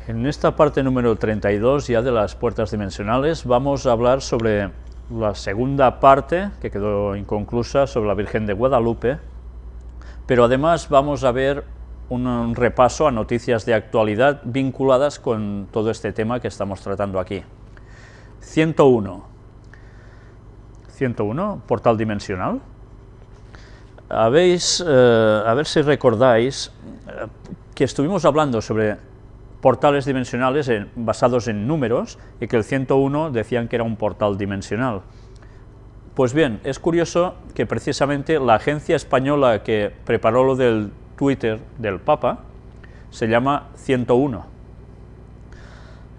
En esta parte número 32 ya de las puertas dimensionales vamos a hablar sobre la segunda parte que quedó inconclusa sobre la Virgen de Guadalupe, pero además vamos a ver un repaso a noticias de actualidad vinculadas con todo este tema que estamos tratando aquí. 101, portal dimensional. A ver si recordáis que estuvimos hablando sobre portales dimensionales basados en números y que el 101 decían que era un portal dimensional. Pues bien, es curioso que precisamente la agencia española que preparó lo del Twitter del Papa se llama 101.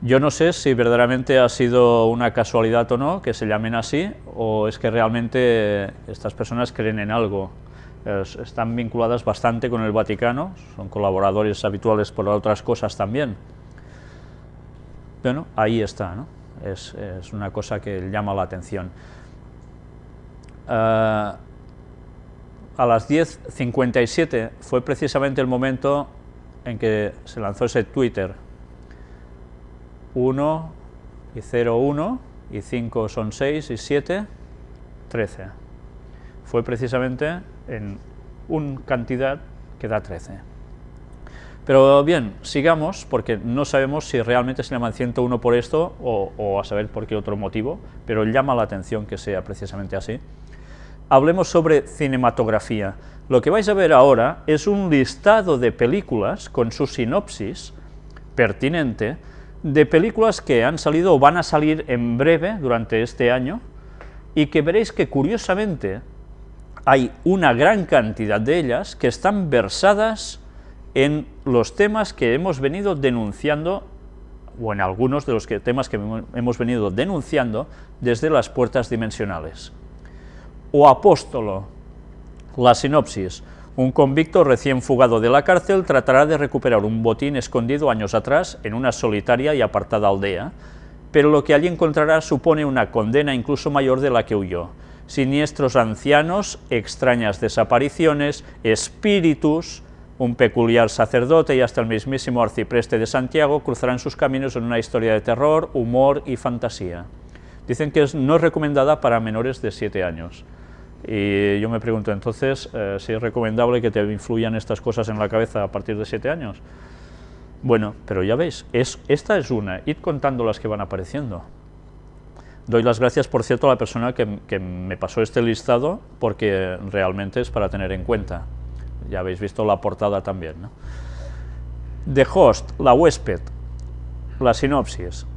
Yo no sé si verdaderamente ha sido una casualidad o no que se llamen así, o es que realmente estas personas creen en algo. Están vinculadas bastante con el Vaticano, son colaboradores habituales por otras cosas también. Bueno, ahí está, ¿no? Es una cosa que llama la atención. A las 10:57 fue precisamente el momento en que se lanzó ese Twitter. 1 y 0, 1, y 5 son 6, y 7, 13. Fue precisamente en una cantidad que da 13. Pero bien, sigamos, porque no sabemos si realmente se llaman 101 por esto o a saber por qué otro motivo, pero llama la atención que sea precisamente así. Hablemos sobre cinematografía. Lo que vais a ver ahora es un listado de películas con su sinopsis pertinente, de películas que han salido o van a salir en breve durante este año, y que veréis que curiosamente hay una gran cantidad de ellas que están versadas en los temas que hemos venido denunciando, o en algunos de los temas que hemos venido denunciando desde las puertas dimensionales. O Apóstolo, la sinopsis: un convicto recién fugado de la cárcel tratará de recuperar un botín escondido años atrás en una solitaria y apartada aldea, pero lo que allí encontrará supone una condena incluso mayor de la que huyó. Siniestros ancianos, extrañas desapariciones, espíritus, un peculiar sacerdote y hasta el mismísimo arcipreste de Santiago cruzarán sus caminos en una historia de terror, humor y fantasía. Dicen que no es recomendada para menores de 7 años. Y yo me pregunto entonces si es recomendable que te influyan estas cosas en la cabeza a partir de 7 años. Bueno, pero ya veis, esta es una, id contando las que van apareciendo. Doy las gracias, por cierto, a la persona que me pasó este listado, porque realmente es para tener en cuenta. Ya habéis visto la portada también, ¿no? The Host, la huésped, la sinopsis: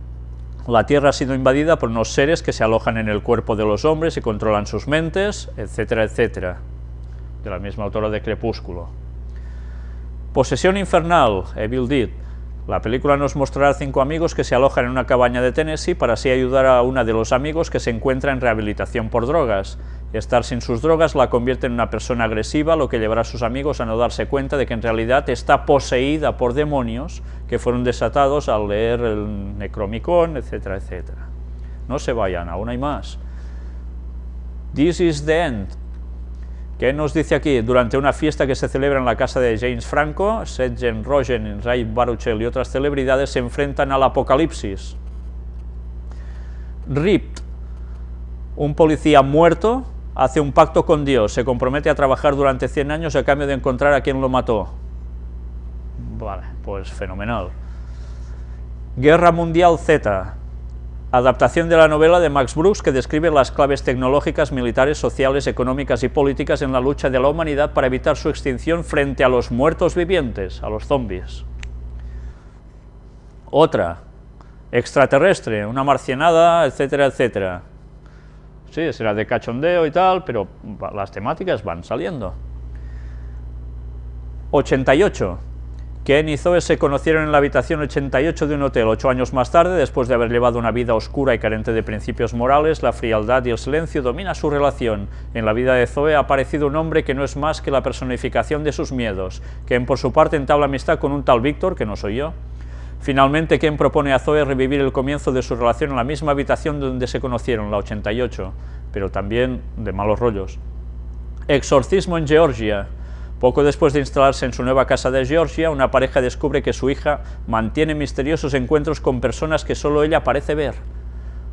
la Tierra ha sido invadida por unos seres que se alojan en el cuerpo de los hombres y controlan sus mentes, etcétera, etcétera. De la misma autora de Crepúsculo. Posesión infernal, Evil Dead. La película nos mostrará 5 amigos que se alojan en una cabaña de Tennessee para así ayudar a una de los amigos que se encuentra en rehabilitación por drogas. Estar sin sus drogas la convierte en una persona agresiva, lo que llevará a sus amigos a no darse cuenta de que en realidad está poseída por demonios que fueron desatados al leer el Necronomicon, etcétera, etcétera. No se vayan, aún hay más. This is the End. ¿Qué nos dice aquí? Durante una fiesta que se celebra en la casa de James Franco, Seth Rogen, Ray Baruchel y otras celebridades se enfrentan al apocalipsis. Ripped. Un policía muerto hace un pacto con Dios, se compromete a trabajar durante 100 años a cambio de encontrar a quien lo mató. Vale, pues fenomenal. Guerra Mundial Z. Adaptación de la novela de Max Brooks que describe las claves tecnológicas, militares, sociales, económicas y políticas en la lucha de la humanidad para evitar su extinción frente a los muertos vivientes, a los zombies. Otra, extraterrestre, una marcianada, etcétera, etcétera. Sí, será de cachondeo y tal, pero las temáticas van saliendo. 88. Ken y Zoe se conocieron en la habitación 88 de un hotel 8 años más tarde. Después de haber llevado una vida oscura y carente de principios morales, la frialdad y el silencio domina su relación. En la vida de Zoe ha aparecido un hombre que no es más que la personificación de sus miedos. Ken, por su parte, entabla amistad con un tal Víctor, que no soy yo. Finalmente, Ken propone a Zoe revivir el comienzo de su relación en la misma habitación donde se conocieron, la 88, pero también de malos rollos. Exorcismo en Georgia. Poco después de instalarse en su nueva casa de Georgia, una pareja descubre que su hija mantiene misteriosos encuentros con personas que solo ella parece ver.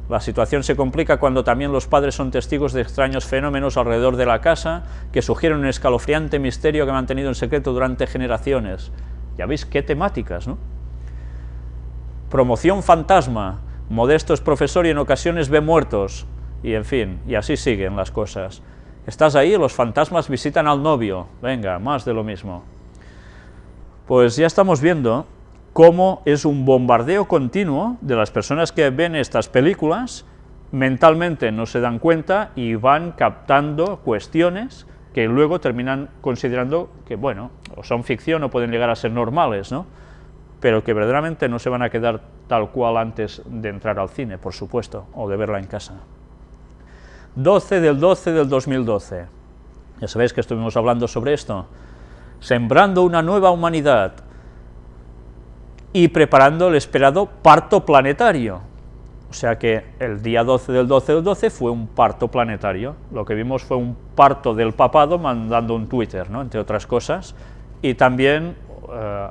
La situación se complica cuando también los padres son testigos de extraños fenómenos alrededor de la casa que sugieren un escalofriante misterio que ha mantenido en secreto durante generaciones. Ya veis qué temáticas, ¿no? Promoción fantasma, Modesto es profesor y en ocasiones ve muertos, y en fin, y así siguen las cosas. Estás ahí, los fantasmas visitan al novio, venga, más de lo mismo. Pues ya estamos viendo cómo es un bombardeo continuo de las personas que ven estas películas, mentalmente no se dan cuenta y van captando cuestiones que luego terminan considerando que, bueno, o son ficción o pueden llegar a ser normales, ¿no? Pero que verdaderamente no se van a quedar tal cual antes de entrar al cine, por supuesto, o de verla en casa. 12 del 12 del 2012. Ya sabéis que estuvimos hablando sobre esto. Sembrando una nueva humanidad y preparando el esperado parto planetario. O sea que el día 12 del 12 del 12 fue un parto planetario. Lo que vimos fue un parto del papado mandando un Twitter, ¿no?, entre otras cosas, y también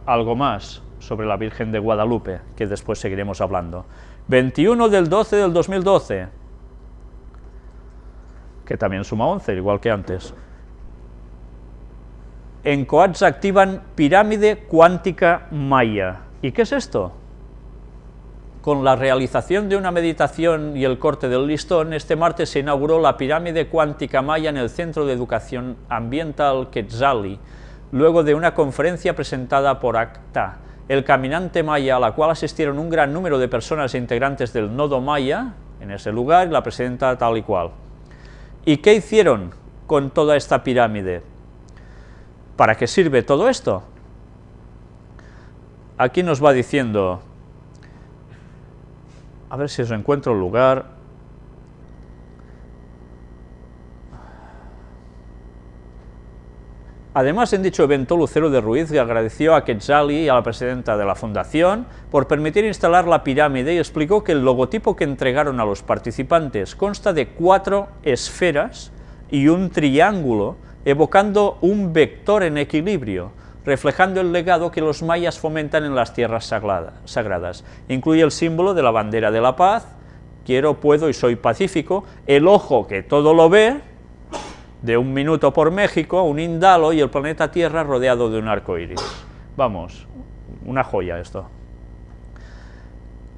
algo más sobre la Virgen de Guadalupe, que después seguiremos hablando. 21 del 12 del 2012, que también suma 11, igual que antes. En Coats activan pirámide cuántica maya. ¿Y qué es esto? Con la realización de una meditación y el corte del listón, este martes se inauguró la pirámide cuántica maya en el Centro de Educación Ambiental Quetzali, luego de una conferencia presentada por ACTA, el caminante maya, a la cual asistieron un gran número de personas e integrantes del nodo maya, en ese lugar, y la presidenta tal y cual. ¿Y qué hicieron con toda esta pirámide? ¿Para qué sirve todo esto? Aquí nos va diciendo, a ver si os encuentro el lugar. Además, en dicho evento, Lucero de Ruiz agradeció a Quetzali y a la presidenta de la fundación por permitir instalar la pirámide y explicó que el logotipo que entregaron a los participantes consta de 4 esferas y un triángulo, evocando un vector en equilibrio, reflejando el legado que los mayas fomentan en las tierras sagradas. Incluye el símbolo de la bandera de la paz, quiero, puedo y soy pacífico, el ojo que todo lo ve, de un minuto por México, un indalo y el planeta Tierra rodeado de un arco iris. Vamos, una joya esto.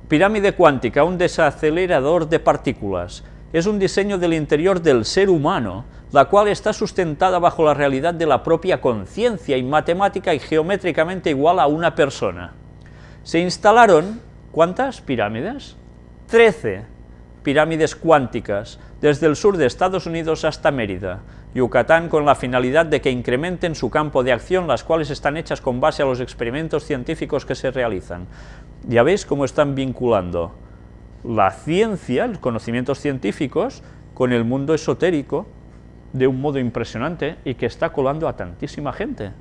Pirámide cuántica, un desacelerador de partículas. Es un diseño del interior del ser humano, la cual está sustentada bajo la realidad de la propia conciencia y matemática y geométricamente igual a una persona. Se instalaron, ¿cuántas pirámides? 13 pirámides cuánticas, desde el sur de Estados Unidos hasta Mérida, Yucatán, con la finalidad de que incrementen su campo de acción, las cuales están hechas con base a los experimentos científicos que se realizan. Ya veis cómo están vinculando la ciencia, los conocimientos científicos, con el mundo esotérico, de un modo impresionante, y que está colando a tantísima gente.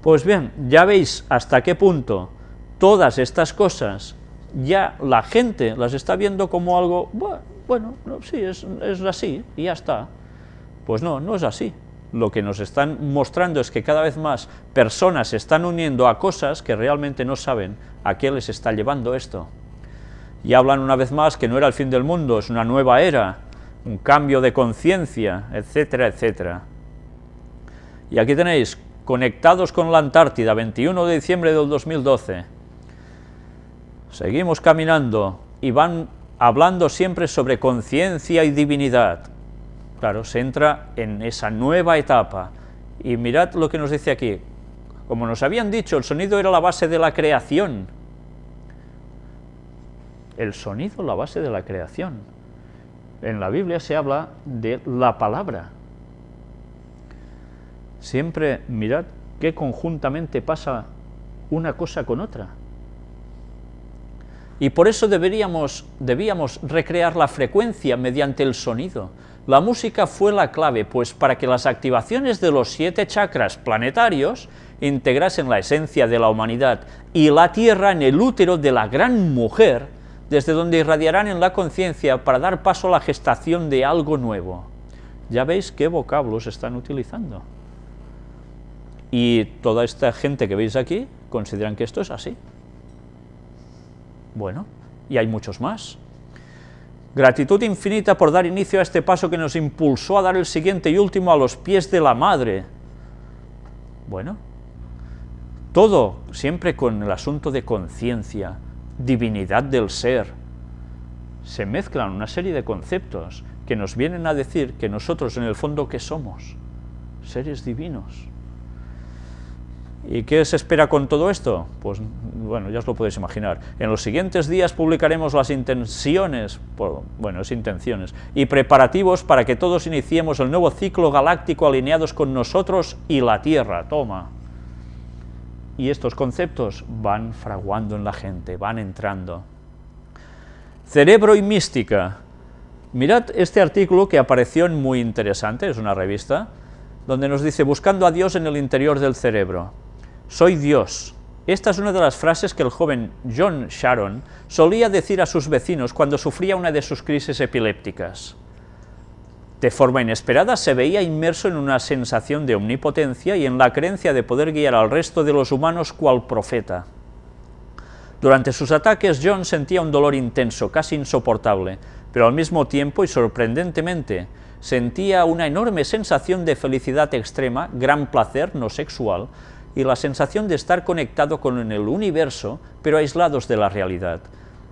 Pues bien, ya veis hasta qué punto todas estas cosas ya la gente las está viendo como algo, bueno, no, sí, es así, y ya está. Pues no, no es así. Lo que nos están mostrando es que cada vez más personas se están uniendo a cosas que realmente no saben a qué les está llevando esto. Y hablan una vez más que no era el fin del mundo, es una nueva era, un cambio de conciencia, etcétera, etcétera. Y aquí tenéis, conectados con la Antártida, 21 de diciembre del 2012. Seguimos caminando y van hablando siempre sobre conciencia y divinidad. Claro, se entra en esa nueva etapa. Y mirad lo que nos dice aquí. Como nos habían dicho, el sonido era la base de la creación. El sonido, la base de la creación. En la Biblia se habla de la palabra. Siempre mirad qué conjuntamente pasa una cosa con otra. Y por eso debíamos recrear la frecuencia mediante el sonido. La música fue la clave, pues para que las activaciones de los 7 chakras planetarios integrasen la esencia de la humanidad y la Tierra en el útero de la gran mujer, desde donde irradiarán en la conciencia para dar paso a la gestación de algo nuevo. Ya veis qué vocablos están utilizando. Y toda esta gente que veis aquí consideran que esto es así. Bueno, y hay muchos más. Gratitud infinita por dar inicio a este paso que nos impulsó a dar el siguiente y último a los pies de la Madre. Bueno, todo siempre con el asunto de conciencia, divinidad del ser. Se mezclan una serie de conceptos que nos vienen a decir que nosotros en el fondo ¿qué somos? Seres divinos. ¿Y qué se espera con todo esto? Pues bueno, ya os lo podéis imaginar. En los siguientes días publicaremos las intenciones y preparativos para que todos iniciemos el nuevo ciclo galáctico alineados con nosotros y la Tierra. Toma. Y estos conceptos van fraguando en la gente, van entrando. Cerebro y mística. Mirad este artículo que apareció en Muy Interesante, es una revista, donde nos dice, buscando a Dios en el interior del cerebro. Soy Dios. Esta es una de las frases que el joven John Sharon solía decir a sus vecinos cuando sufría una de sus crisis epilépticas. De forma inesperada se veía inmerso en una sensación de omnipotencia y en la creencia de poder guiar al resto de los humanos cual profeta. Durante sus ataques, John sentía un dolor intenso, casi insoportable, pero al mismo tiempo y sorprendentemente sentía una enorme sensación de felicidad extrema, gran placer no sexual, y la sensación de estar conectado con el universo, pero aislados de la realidad.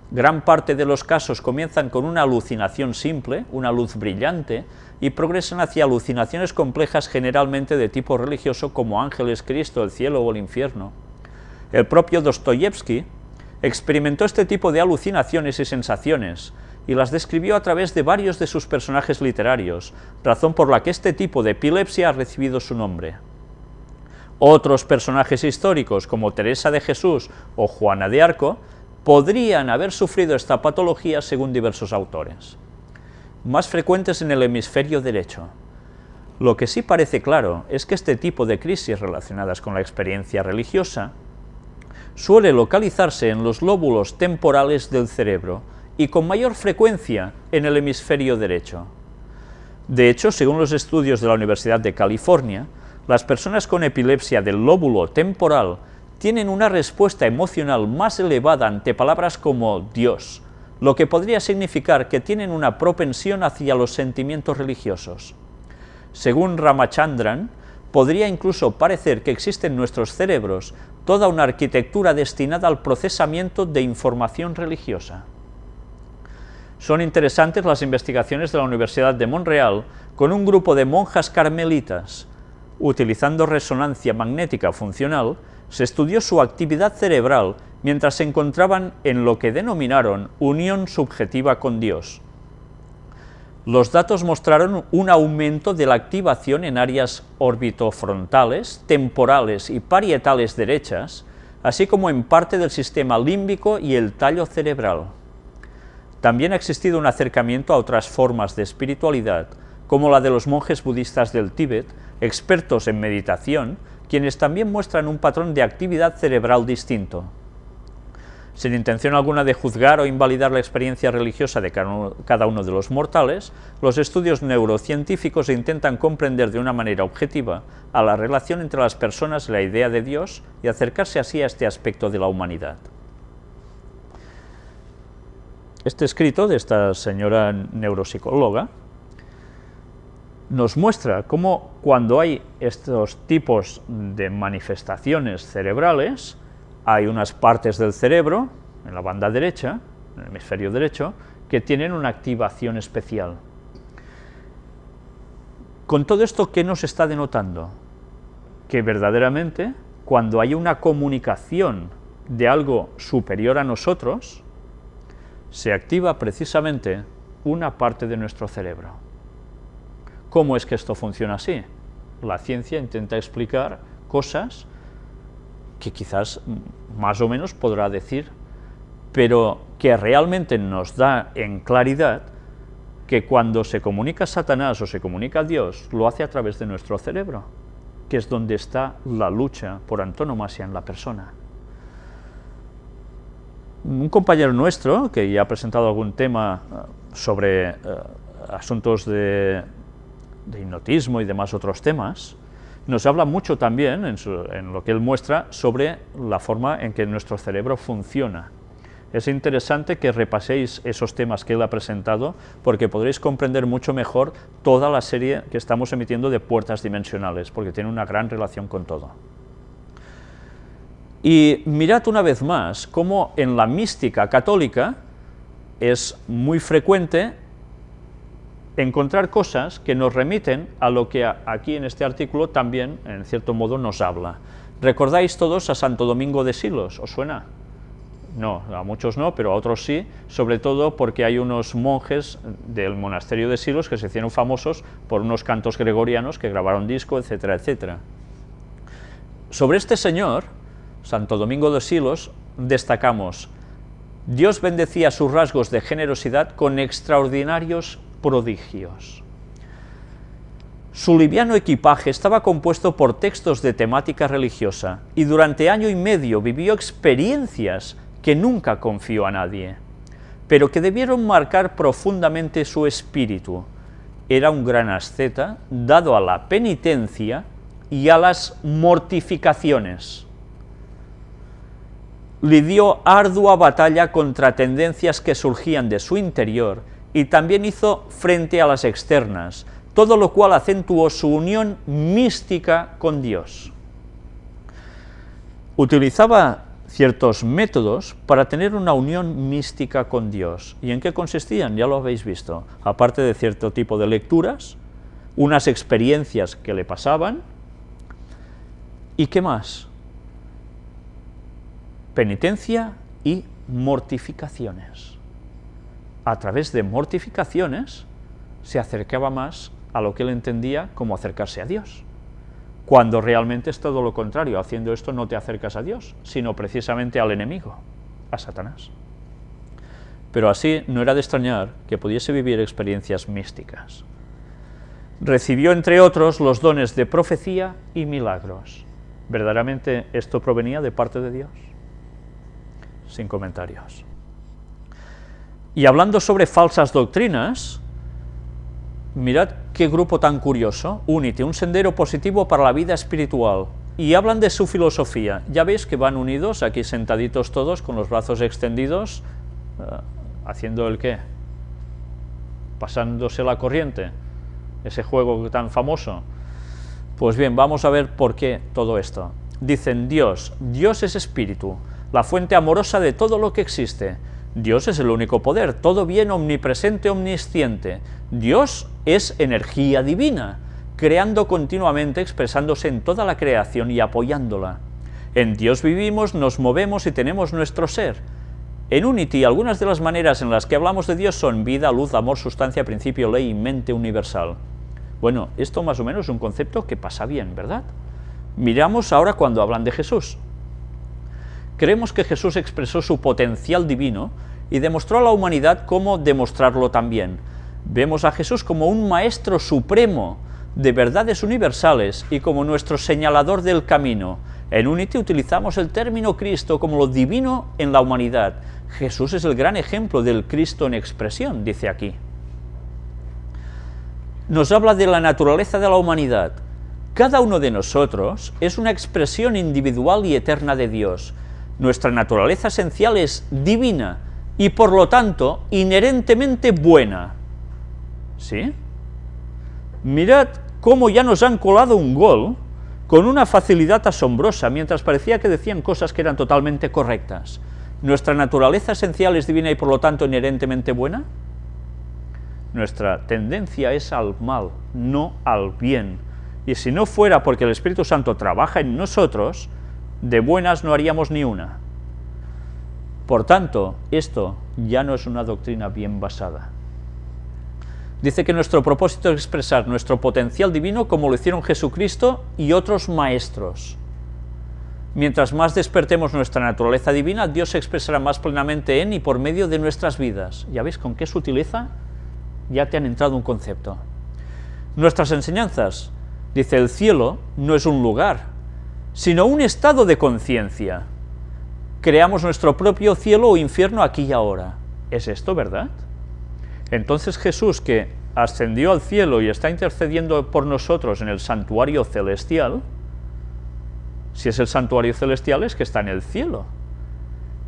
Gran parte de los casos comienzan con una alucinación simple, una luz brillante, y progresan hacia alucinaciones complejas generalmente de tipo religioso como ángeles, Cristo, el cielo o el infierno. El propio Dostoyevsky experimentó este tipo de alucinaciones y sensaciones, y las describió a través de varios de sus personajes literarios, razón por la que este tipo de epilepsia ha recibido su nombre. Otros personajes históricos, como Teresa de Jesús o Juana de Arco, podrían haber sufrido esta patología según diversos autores. Más frecuentes en el hemisferio derecho. Lo que sí parece claro es que este tipo de crisis relacionadas con la experiencia religiosa suele localizarse en los lóbulos temporales del cerebro y con mayor frecuencia en el hemisferio derecho. De hecho, según los estudios de la Universidad de California, las personas con epilepsia del lóbulo temporal tienen una respuesta emocional más elevada ante palabras como Dios, lo que podría significar que tienen una propensión hacia los sentimientos religiosos. Según Ramachandran, podría incluso parecer que existe en nuestros cerebros toda una arquitectura destinada al procesamiento de información religiosa. Son interesantes las investigaciones de la Universidad de Montreal con un grupo de monjas carmelitas. Utilizando resonancia magnética funcional, se estudió su actividad cerebral mientras se encontraban en lo que denominaron unión subjetiva con Dios. Los datos mostraron un aumento de la activación en áreas orbitofrontales, temporales y parietales derechas, así como en parte del sistema límbico y el tallo cerebral. También ha existido un acercamiento a otras formas de espiritualidad, como la de los monjes budistas del Tíbet, expertos en meditación, quienes también muestran un patrón de actividad cerebral distinto. Sin intención alguna de juzgar o invalidar la experiencia religiosa de cada uno de los mortales, los estudios neurocientíficos intentan comprender de una manera objetiva a la relación entre las personas y la idea de Dios y acercarse así a este aspecto de la humanidad. Este escrito de esta señora neuropsicóloga nos muestra cómo cuando hay estos tipos de manifestaciones cerebrales, hay unas partes del cerebro, en la banda derecha, en el hemisferio derecho, que tienen una activación especial. Con todo esto, ¿qué nos está denotando? Que verdaderamente, cuando hay una comunicación de algo superior a nosotros, se activa precisamente una parte de nuestro cerebro. ¿Cómo es que esto funciona así? La ciencia intenta explicar cosas que quizás más o menos podrá decir, pero que realmente nos da en claridad que cuando se comunica Satanás o se comunica Dios, lo hace a través de nuestro cerebro, que es donde está la lucha por antonomasia en la persona. Un compañero nuestro, que ya ha presentado algún tema sobre asuntos de hipnotismo y demás otros temas, nos habla mucho también, en lo que él muestra, sobre la forma en que nuestro cerebro funciona. Es interesante que repaséis esos temas que él ha presentado, porque podréis comprender mucho mejor toda la serie que estamos emitiendo de puertas dimensionales, porque tiene una gran relación con todo. Y mirad una vez más cómo en la mística católica es muy frecuente encontrar cosas que nos remiten a lo que aquí en este artículo también, en cierto modo, nos habla. ¿Recordáis todos a Santo Domingo de Silos? ¿Os suena? No, a muchos no, pero a otros sí, sobre todo porque hay unos monjes del monasterio de Silos que se hicieron famosos por unos cantos gregorianos que grabaron disco, etcétera, etcétera. Sobre este señor, Santo Domingo de Silos, destacamos: Dios bendecía sus rasgos de generosidad con extraordinarios prodigios. Su liviano equipaje estaba compuesto por textos de temática religiosa y durante año y medio vivió experiencias que nunca confió a nadie, pero que debieron marcar profundamente su espíritu. Era un gran asceta, dado a la penitencia y a las mortificaciones. Lidió ardua batalla contra tendencias que surgían de su interior y también hizo frente a las externas, todo lo cual acentuó su unión mística con Dios. Utilizaba ciertos métodos para tener una unión mística con Dios. ¿Y en qué consistían? Ya lo habéis visto. Aparte de cierto tipo de lecturas, unas experiencias que le pasaban, ¿y qué más? Penitencia y mortificaciones. A través de mortificaciones se acercaba más a lo que él entendía como acercarse a Dios, cuando realmente es todo lo contrario. Haciendo esto no te acercas a Dios, sino precisamente al enemigo, a Satanás. Pero así no era de extrañar que pudiese vivir experiencias místicas. Recibió, entre otros, los dones de profecía y milagros. ¿Verdaderamente esto provenía de parte de Dios? Sin comentarios. Y hablando sobre falsas doctrinas, mirad qué grupo tan curioso: Unity, un sendero positivo para la vida espiritual, y hablan de su filosofía. Ya veis que van unidos, aquí sentaditos todos, con los brazos extendidos, haciendo el qué, pasándose la corriente, ese juego tan famoso. Pues bien, vamos a ver por qué todo esto. Dicen: Dios es espíritu, la fuente amorosa de todo lo que existe. Dios es el único poder, todo bien, omnipresente, omnisciente. Dios es energía divina, creando continuamente, expresándose en toda la creación y apoyándola. En Dios vivimos, nos movemos y tenemos nuestro ser. En Unity, algunas de las maneras en las que hablamos de Dios son vida, luz, amor, sustancia, principio, ley y mente universal. Bueno, esto más o menos es un concepto que pasa bien, ¿verdad? Miramos ahora cuando hablan de Jesús. Creemos que Jesús expresó su potencial divino y demostró a la humanidad cómo demostrarlo también. Vemos a Jesús como un maestro supremo de verdades universales y como nuestro señalador del camino. En Unity utilizamos el término Cristo como lo divino en la humanidad. Jesús es el gran ejemplo del Cristo en expresión, dice aquí. Nos habla de la naturaleza de la humanidad. Cada uno de nosotros es una expresión individual y eterna de Dios. Nuestra naturaleza esencial es divina y, por lo tanto, inherentemente buena. ¿Sí? Mirad cómo ya nos han colado un gol con una facilidad asombrosa, mientras parecía que decían cosas que eran totalmente correctas. ¿Nuestra naturaleza esencial es divina y, por lo tanto, inherentemente buena? Nuestra tendencia es al mal, no al bien. Y si no fuera porque el Espíritu Santo trabaja en nosotros, de buenas no haríamos ni una. Por tanto, esto ya no es una doctrina bien basada. Dice que nuestro propósito es expresar nuestro potencial divino como lo hicieron Jesucristo y otros maestros. Mientras más despertemos nuestra naturaleza divina, Dios se expresará más plenamente en y por medio de nuestras vidas. ¿Ya veis con qué sutileza? Ya te han entrado un concepto. Nuestras enseñanzas, dice: el cielo no es un lugar, sino un estado de conciencia. Creamos nuestro propio cielo o infierno aquí y ahora. ¿Es esto verdad? Entonces Jesús, que ascendió al cielo y está intercediendo por nosotros en el santuario celestial, si es el santuario celestial es que está en el cielo.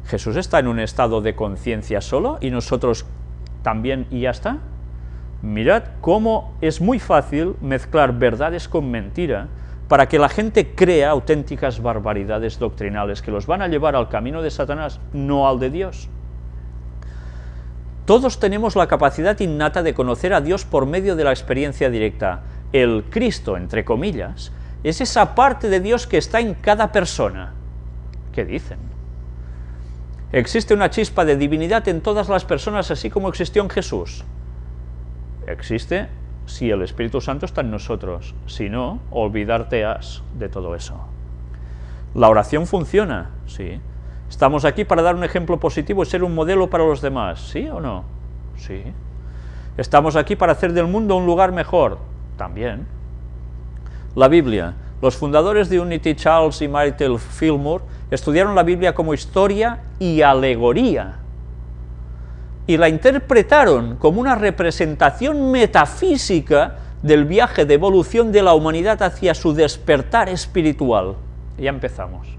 Jesús está en un estado de conciencia solo y nosotros también y ya está. Mirad cómo es muy fácil mezclar verdades con mentira para que la gente crea auténticas barbaridades doctrinales que los van a llevar al camino de Satanás, no al de Dios. Todos tenemos la capacidad innata de conocer a Dios por medio de la experiencia directa. El Cristo, entre comillas, es esa parte de Dios que está en cada persona. ¿Qué dicen? ¿Existe una chispa de divinidad en todas las personas así como existió en Jesús? Existe si el Espíritu Santo está en nosotros. Si no, olvidarte has de todo eso. ¿La oración funciona? Sí. ¿Estamos aquí para dar un ejemplo positivo y ser un modelo para los demás? ¿Sí o no? Sí. ¿Estamos aquí para hacer del mundo un lugar mejor? También. La Biblia. Los fundadores de Unity, Charles y Myrtle Fillmore, estudiaron la Biblia como historia y alegoría, y la interpretaron como una representación metafísica del viaje de evolución de la humanidad hacia su despertar espiritual. Ya empezamos.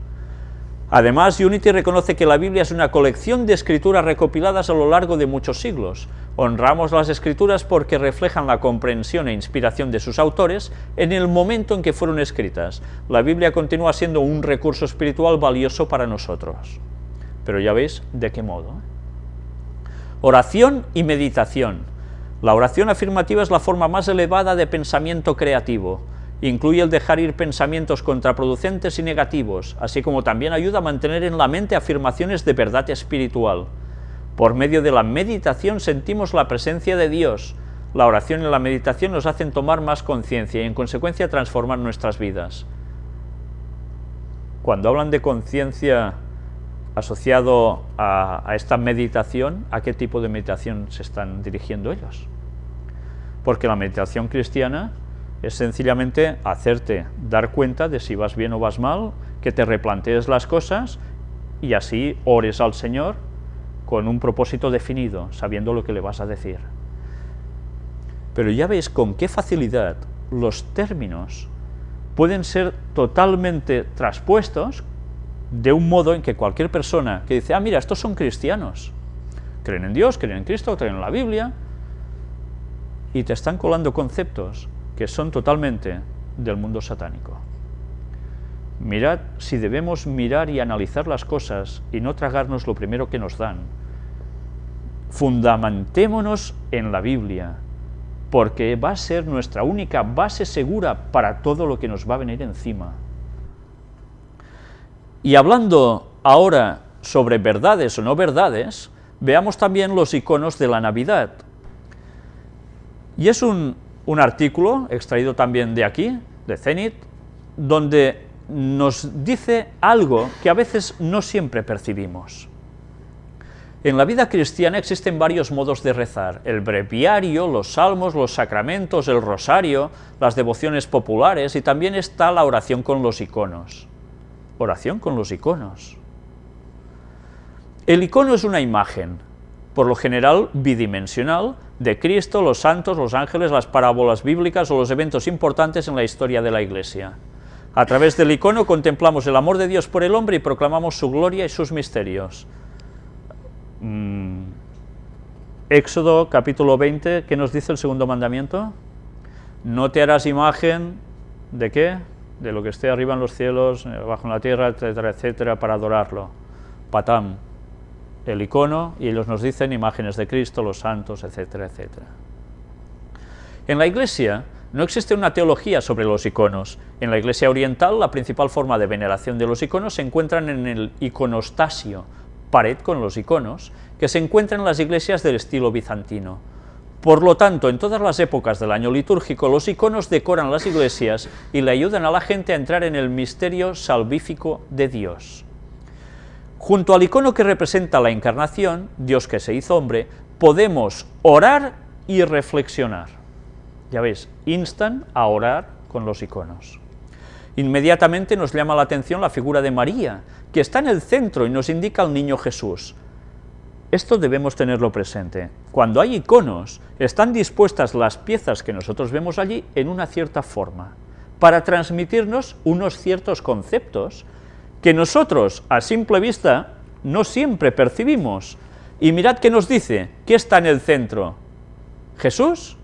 Además, Unity reconoce que la Biblia es una colección de escrituras recopiladas a lo largo de muchos siglos. Honramos las escrituras porque reflejan la comprensión e inspiración de sus autores en el momento en que fueron escritas. La Biblia continúa siendo un recurso espiritual valioso para nosotros. Pero ya veis de qué modo. Oración y meditación. La oración afirmativa es la forma más elevada de pensamiento creativo. Incluye el dejar ir pensamientos contraproducentes y negativos, así como también ayuda a mantener en la mente afirmaciones de verdad espiritual. Por medio de la meditación sentimos la presencia de Dios. La oración y la meditación nos hacen tomar más conciencia y en consecuencia transformar nuestras vidas. Cuando hablan de conciencia asociado a esta meditación, ¿a qué tipo de meditación se están dirigiendo ellos? Porque la meditación cristiana es sencillamente hacerte dar cuenta de si vas bien o vas mal, que te replantees las cosas y así ores al Señor con un propósito definido, sabiendo lo que le vas a decir. Pero ya veis con qué facilidad los términos pueden ser totalmente traspuestos de un modo en que cualquier persona que dice, mira, estos son cristianos, creen en Dios, creen en Cristo, creen en la Biblia, y te están colando conceptos que son totalmente del mundo satánico. Mirad si debemos mirar y analizar las cosas y no tragarnos lo primero que nos dan. Fundamentémonos en la Biblia, porque va a ser nuestra única base segura para todo lo que nos va a venir encima. Y hablando ahora sobre verdades o no verdades, veamos también los iconos de la Navidad. Y es un artículo extraído también de aquí, de Zenit, donde nos dice algo que a veces no siempre percibimos. En la vida cristiana existen varios modos de rezar: el breviario, los salmos, los sacramentos, el rosario, las devociones populares, y también está la oración con los iconos. Oración con los iconos. El icono es una imagen, por lo general bidimensional, de Cristo, los santos, los ángeles, las parábolas bíblicas o los eventos importantes en la historia de la Iglesia. A través del icono contemplamos el amor de Dios por el hombre y proclamamos su gloria y sus misterios. Éxodo capítulo 20, ¿qué nos dice el segundo mandamiento? No te harás imagen de ¿qué? De lo que esté arriba en los cielos, abajo en la tierra, etcétera, etcétera, para adorarlo. Patam, el icono, y ellos nos dicen imágenes de Cristo, los santos, etcétera, etcétera. En la Iglesia no existe una teología sobre los iconos. En la Iglesia oriental, la principal forma de veneración de los iconos se encuentran en el iconostasio, pared con los iconos, que se encuentra en las iglesias del estilo bizantino. Por lo tanto, en todas las épocas del año litúrgico, los iconos decoran las iglesias y le ayudan a la gente a entrar en el misterio salvífico de Dios. Junto al icono que representa la encarnación, Dios que se hizo hombre, podemos orar y reflexionar. Ya veis, instan a orar con los iconos. Inmediatamente nos llama la atención la figura de María, que está en el centro y nos indica al niño Jesús. Esto debemos tenerlo presente. Cuando hay iconos, están dispuestas las piezas que nosotros vemos allí en una cierta forma, para transmitirnos unos ciertos conceptos que nosotros, a simple vista, no siempre percibimos. Y mirad qué nos dice, ¿qué está en el centro? ¿Jesús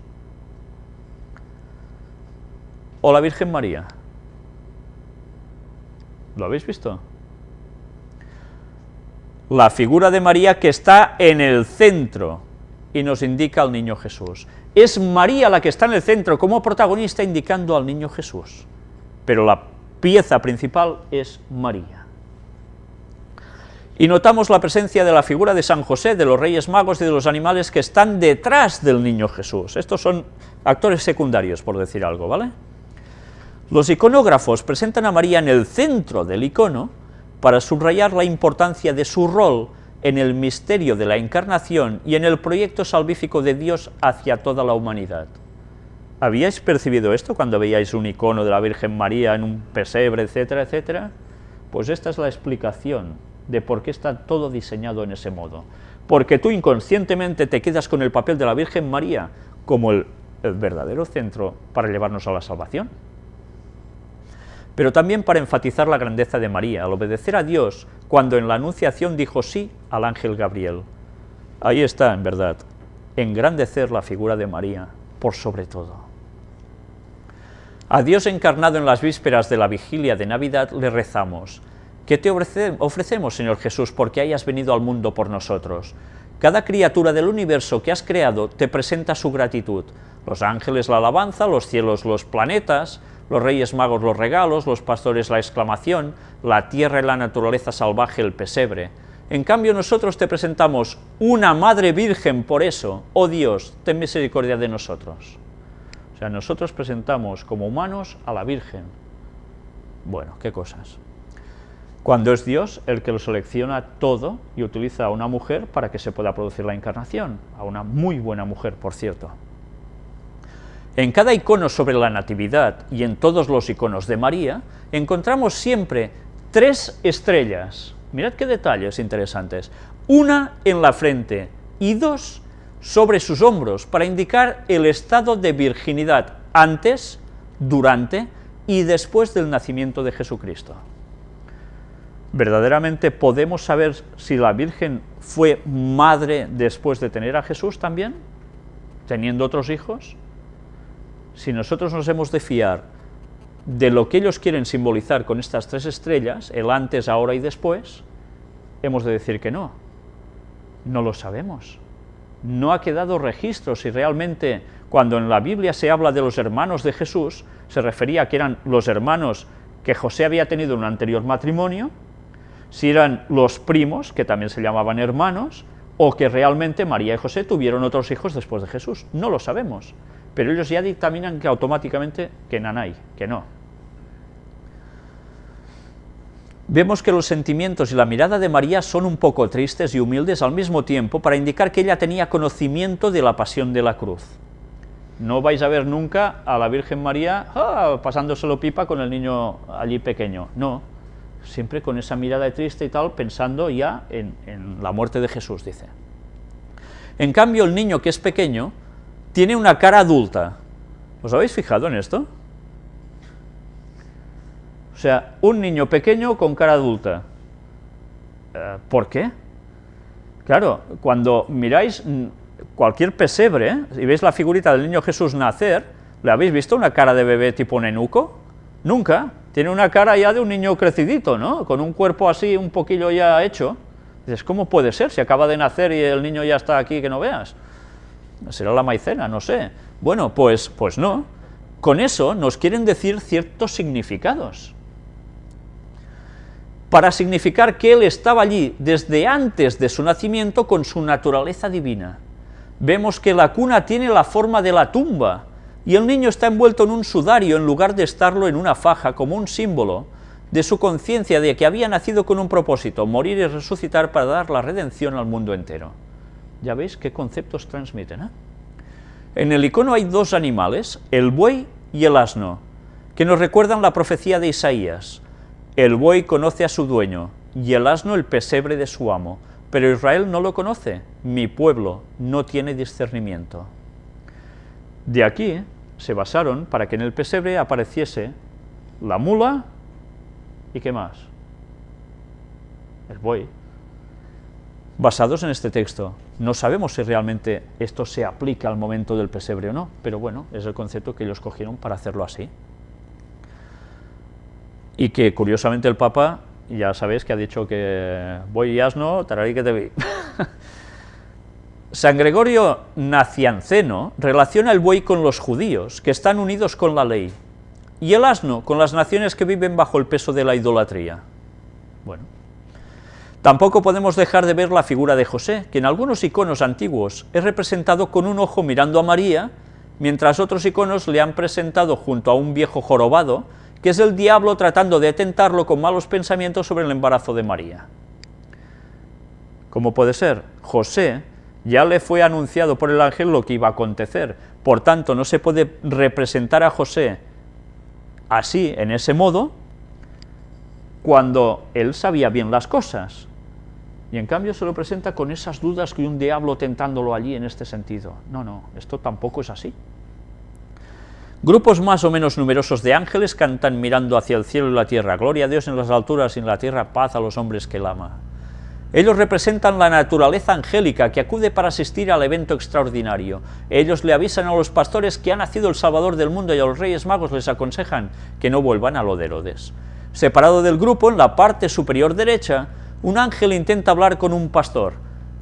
o la Virgen María? ¿Lo habéis visto? La figura de María que está en el centro y nos indica al niño Jesús. Es María la que está en el centro como protagonista indicando al niño Jesús, pero la pieza principal es María. Y notamos la presencia de la figura de San José, de los Reyes Magos y de los animales que están detrás del niño Jesús. Estos son actores secundarios, por decir algo, ¿vale? Los iconógrafos presentan a María en el centro del icono para subrayar la importancia de su rol en el misterio de la encarnación y en el proyecto salvífico de Dios hacia toda la humanidad. ¿Habíais percibido esto cuando veíais un icono de la Virgen María en un pesebre, etcétera, etcétera? Pues esta es la explicación de por qué está todo diseñado en ese modo. Porque tú inconscientemente te quedas con el papel de la Virgen María como el verdadero centro para llevarnos a la salvación. Pero también para enfatizar la grandeza de María, al obedecer a Dios, cuando en la Anunciación dijo sí al ángel Gabriel. Ahí está, en verdad, engrandecer la figura de María por sobre todo. A Dios encarnado en las vísperas de la vigilia de Navidad le rezamos: ¿qué te ofrecemos, Señor Jesús, porque hayas venido al mundo por nosotros? Cada criatura del universo que has creado te presenta su gratitud. Los ángeles la alabanza, los cielos los planetas, los Reyes Magos los regalos, los pastores la exclamación, la tierra y la naturaleza salvaje el pesebre. En cambio nosotros te presentamos una Madre Virgen, por eso, oh Dios, ten misericordia de nosotros. O sea, nosotros presentamos como humanos a la Virgen. Bueno, qué cosas. Cuando es Dios el que lo selecciona todo y utiliza a una mujer para que se pueda producir la encarnación, a una muy buena mujer, por cierto. En cada icono sobre la Natividad y en todos los iconos de María, encontramos siempre 3 estrellas. Mirad qué detalles interesantes. Una en la frente y 2 sobre sus hombros, para indicar el estado de virginidad antes, durante y después del nacimiento de Jesucristo. ¿Verdaderamente podemos saber si la Virgen fue madre después de tener a Jesús también, teniendo otros hijos? Si nosotros nos hemos de fiar de lo que ellos quieren simbolizar con estas 3 estrellas, el antes, ahora y después, hemos de decir que no. No lo sabemos. No ha quedado registro si realmente, cuando en la Biblia se habla de los hermanos de Jesús, se refería a que eran los hermanos que José había tenido en un anterior matrimonio, si eran los primos, que también se llamaban hermanos, o que realmente María y José tuvieron otros hijos después de Jesús. No lo sabemos. Pero ellos ya dictaminan que automáticamente que nanay, que no. Vemos que los sentimientos y la mirada de María son un poco tristes y humildes al mismo tiempo, para indicar que ella tenía conocimiento de la pasión de la cruz. No vais a ver nunca a la Virgen María pasándoselo pipa con el niño allí pequeño, no, siempre con esa mirada triste y tal, pensando ya en la muerte de Jesús, dice. En cambio, el niño que es pequeño tiene una cara adulta. ¿Os habéis fijado en esto? O sea, un niño pequeño con cara adulta. ¿Por qué? Claro, cuando miráis cualquier pesebre y veis la figurita del niño Jesús nacer, ¿le habéis visto una cara de bebé tipo nenuco? Nunca. Tiene una cara ya de un niño crecidito, ¿no? Con un cuerpo así un poquillo ya hecho. Dices, ¿cómo puede ser? Si acaba de nacer y el niño ya está aquí que no veas. Será la maicena, no sé. Bueno, pues no. Con eso nos quieren decir ciertos significados. Para significar que él estaba allí desde antes de su nacimiento con su naturaleza divina. Vemos que la cuna tiene la forma de la tumba, y el niño está envuelto en un sudario en lugar de estarlo en una faja, como un símbolo de su conciencia de que había nacido con un propósito: morir y resucitar para dar la redención al mundo entero. Ya veis qué conceptos transmiten, ¿eh? En el icono hay 2 animales, el buey y el asno, que nos recuerdan la profecía de Isaías. El buey conoce a su dueño, y el asno el pesebre de su amo. pero Israel no lo conoce, mi pueblo no tiene discernimiento. De aquí se basaron para que en el pesebre apareciese la mula y ¿qué más? El buey. Basados en este texto. No sabemos si realmente esto se aplica al momento del pesebre o no, pero bueno, es el concepto que ellos cogieron para hacerlo así. Y que curiosamente el Papa, ya sabéis que ha dicho que buey y asno, tararí que te vi. San Gregorio Nacianceno relaciona el buey con los judíos, que están unidos con la ley, y el asno con las naciones que viven bajo el peso de la idolatría. Bueno, tampoco podemos dejar de ver la figura de José, que en algunos iconos antiguos es representado con un ojo mirando a María, mientras otros iconos le han presentado junto a un viejo jorobado, que es el diablo tratando de tentarlo con malos pensamientos sobre el embarazo de María. ¿Cómo puede ser? José ya le fue anunciado por el ángel lo que iba a acontecer, por tanto no se puede representar a José así, en ese modo, cuando él sabía bien las cosas, y en cambio se lo presenta con esas dudas que un diablo tentándolo allí en este sentido. No, esto tampoco es así. Grupos más o menos numerosos de ángeles cantan mirando hacia el cielo y la tierra, gloria a Dios en las alturas y en la tierra paz a los hombres que él ama. Ellos representan la naturaleza angélica que acude para asistir al evento extraordinario. Ellos le avisan a los pastores que ha nacido el Salvador del mundo y a los reyes magos les aconsejan que no vuelvan a lo de Herodes. Separado del grupo, en la parte superior derecha, un ángel intenta hablar con un pastor.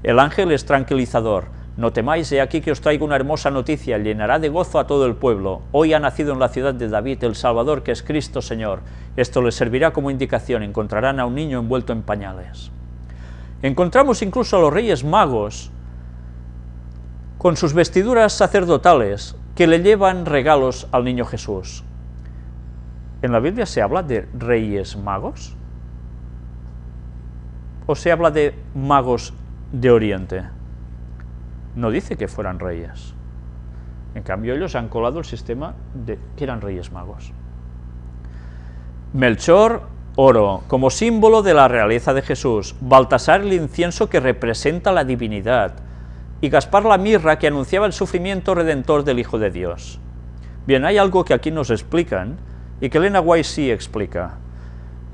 El ángel es tranquilizador. No temáis, he aquí que os traigo una hermosa noticia, llenará de gozo a todo el pueblo. Hoy ha nacido en la ciudad de David el Salvador, que es Cristo Señor. Esto les servirá como indicación, encontrarán a un niño envuelto en pañales. Encontramos incluso a los reyes magos con sus vestiduras sacerdotales que le llevan regalos al niño Jesús. ¿En la Biblia se habla de reyes magos? ¿O se habla de magos de Oriente? No dice que fueran reyes. En cambio, ellos han colado el sistema de que eran reyes magos. Melchor, oro, como símbolo de la realeza de Jesús. Baltasar, el incienso que representa la divinidad. Y Gaspar, la mirra que anunciaba el sufrimiento redentor del Hijo de Dios. Bien, hay algo que aquí nos explican y que Elena White sí explica.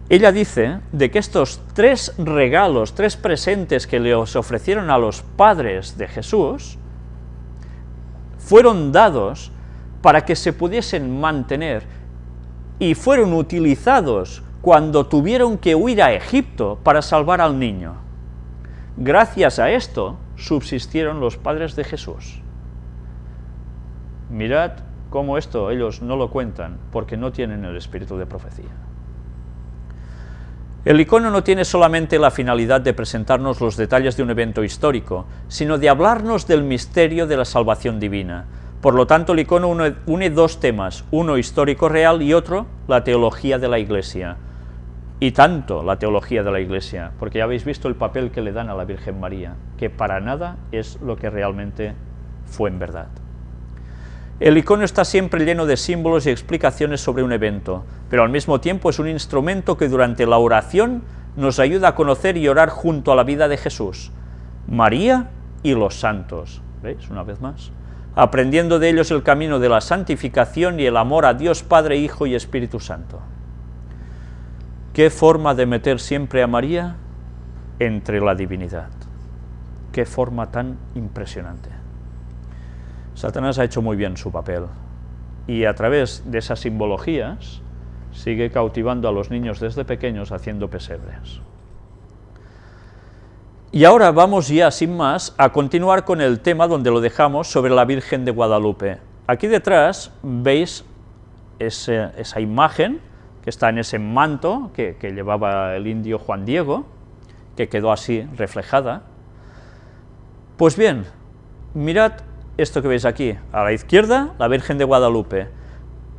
Ella dice de que estos tres regalos, tres presentes que les ofrecieron a los padres de Jesús, fueron dados para que se pudiesen mantener y fueron utilizados cuando tuvieron que huir a Egipto para salvar al niño. Gracias a esto subsistieron los padres de Jesús. Mirad cómo esto ellos no lo cuentan, porque no tienen el espíritu de profecía. El icono no tiene solamente la finalidad de presentarnos los detalles de un evento histórico, sino de hablarnos del misterio de la salvación divina. Por lo tanto, el icono une dos temas, uno histórico real y otro la teología de la Iglesia. Y tanto la teología de la Iglesia, porque ya habéis visto el papel que le dan a la Virgen María, que para nada es lo que realmente fue en verdad. El icono está siempre lleno de símbolos y explicaciones sobre un evento, pero al mismo tiempo es un instrumento que durante la oración nos ayuda a conocer y orar junto a la vida de Jesús, María y los santos. ¿Veis? Una vez más. Aprendiendo de ellos el camino de la santificación y el amor a Dios Padre, Hijo y Espíritu Santo. ¿Qué forma de meter siempre a María entre la divinidad? ¿Qué forma tan impresionante? Satanás ha hecho muy bien su papel, y a través de esas simbologías sigue cautivando a los niños desde pequeños haciendo pesebres. Y ahora vamos ya, sin más, a continuar con el tema donde lo dejamos sobre la Virgen de Guadalupe. Aquí detrás veis esa imagen que está en ese manto que llevaba el indio Juan Diego, que quedó así reflejada. Pues bien, mirad esto que veis aquí, a la izquierda, la Virgen de Guadalupe.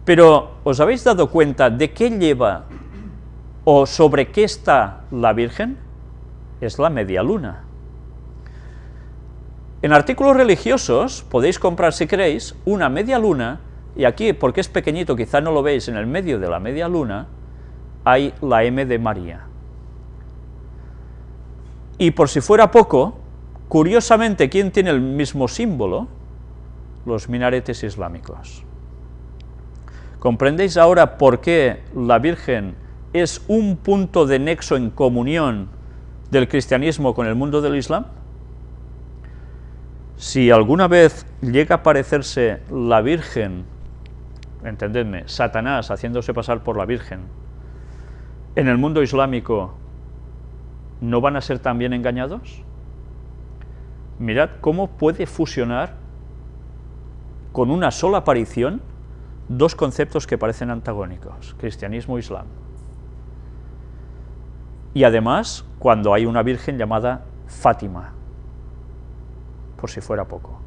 Pero, ¿os habéis dado cuenta de qué lleva o sobre qué está la Virgen? Es la media luna. En artículos religiosos podéis comprar, si queréis, una media luna, y aquí, porque es pequeñito, quizá no lo veis, en el medio de la media luna, hay la M de María. Y por si fuera poco, curiosamente, ¿quién tiene el mismo símbolo? Los minaretes islámicos. ¿Comprendéis ahora por qué la Virgen es un punto de nexo en comunión del cristianismo con el mundo del Islam? Si alguna vez llega a parecerse la Virgen, entendedme, Satanás haciéndose pasar por la Virgen, en el mundo islámico, ¿no van a ser también engañados? Mirad cómo puede fusionar con una sola aparición dos conceptos que parecen antagónicos, cristianismo e islam. Y además, cuando hay una virgen llamada Fátima, por si fuera poco,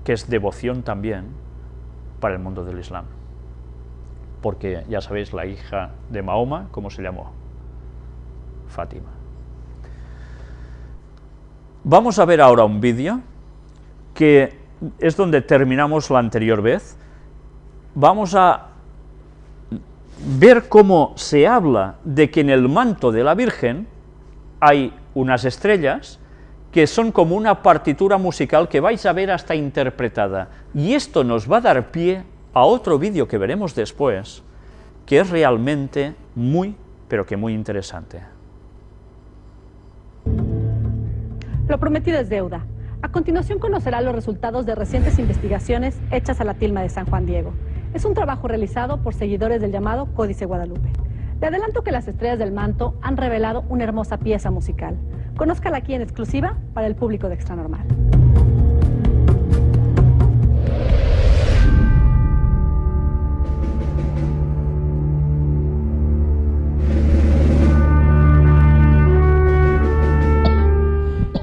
que es devoción también para el mundo del Islam. Porque, ya sabéis, la hija de Mahoma, ¿cómo se llamó? Fátima. Vamos a ver ahora un vídeo, que es donde terminamos la anterior vez. Vamos a ver cómo se habla de que en el manto de la Virgen hay unas estrellas que son como una partitura musical que vais a ver hasta interpretada. Y esto nos va a dar pie a otro vídeo que veremos después, que es realmente muy, pero que muy interesante. Lo prometido es deuda. A continuación conocerá los resultados de recientes investigaciones hechas a la tilma de San Juan Diego. Es un trabajo realizado por seguidores del llamado Códice Guadalupe. Le adelanto que las estrellas del manto han revelado una hermosa pieza musical. Conózcala aquí en exclusiva para el público de Extra Normal.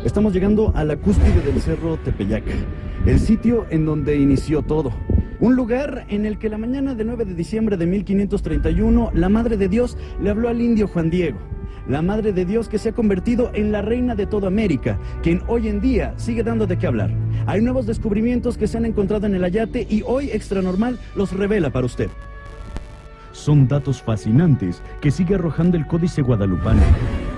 Estamos llegando a la cúspide del Cerro Tepeyac, el sitio en donde inició todo. Un lugar en el que la mañana del 9 de diciembre de 1531, la Madre de Dios le habló al indio Juan Diego. La Madre de Dios que se ha convertido en la reina de toda América, quien hoy en día sigue dando de qué hablar. Hay nuevos descubrimientos que se han encontrado en el Ayate y hoy Extra Normal los revela para usted. Son datos fascinantes que sigue arrojando el Códice Guadalupano,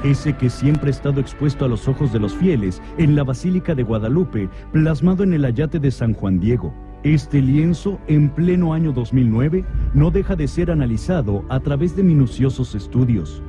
ese que siempre ha estado expuesto a los ojos de los fieles en la Basílica de Guadalupe, plasmado en el Ayate de San Juan Diego. Este lienzo, en pleno año 2009, no deja de ser analizado a través de minuciosos estudios.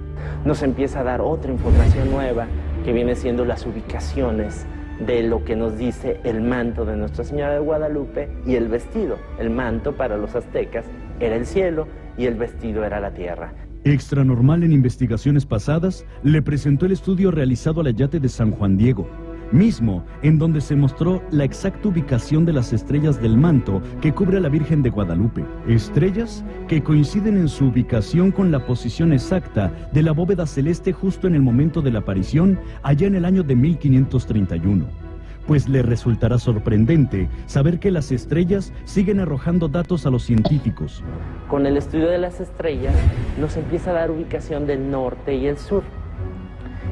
Nos empieza a dar otra información nueva, que viene siendo las ubicaciones de lo que nos dice el manto de Nuestra Señora de Guadalupe y el vestido. El manto para los aztecas era el cielo y el vestido era la tierra. Extra Normal en investigaciones pasadas le presentó el estudio realizado al Ayate de San Juan Diego, mismo en donde se mostró la exacta ubicación de las estrellas del manto que cubre a la Virgen de Guadalupe. Estrellas que coinciden en su ubicación con la posición exacta de la bóveda celeste justo en el momento de la aparición, allá en el año de 1531. Pues le resultará sorprendente saber que las estrellas siguen arrojando datos a los científicos. Con el estudio de las estrellas nos empieza a dar ubicación del norte y el sur.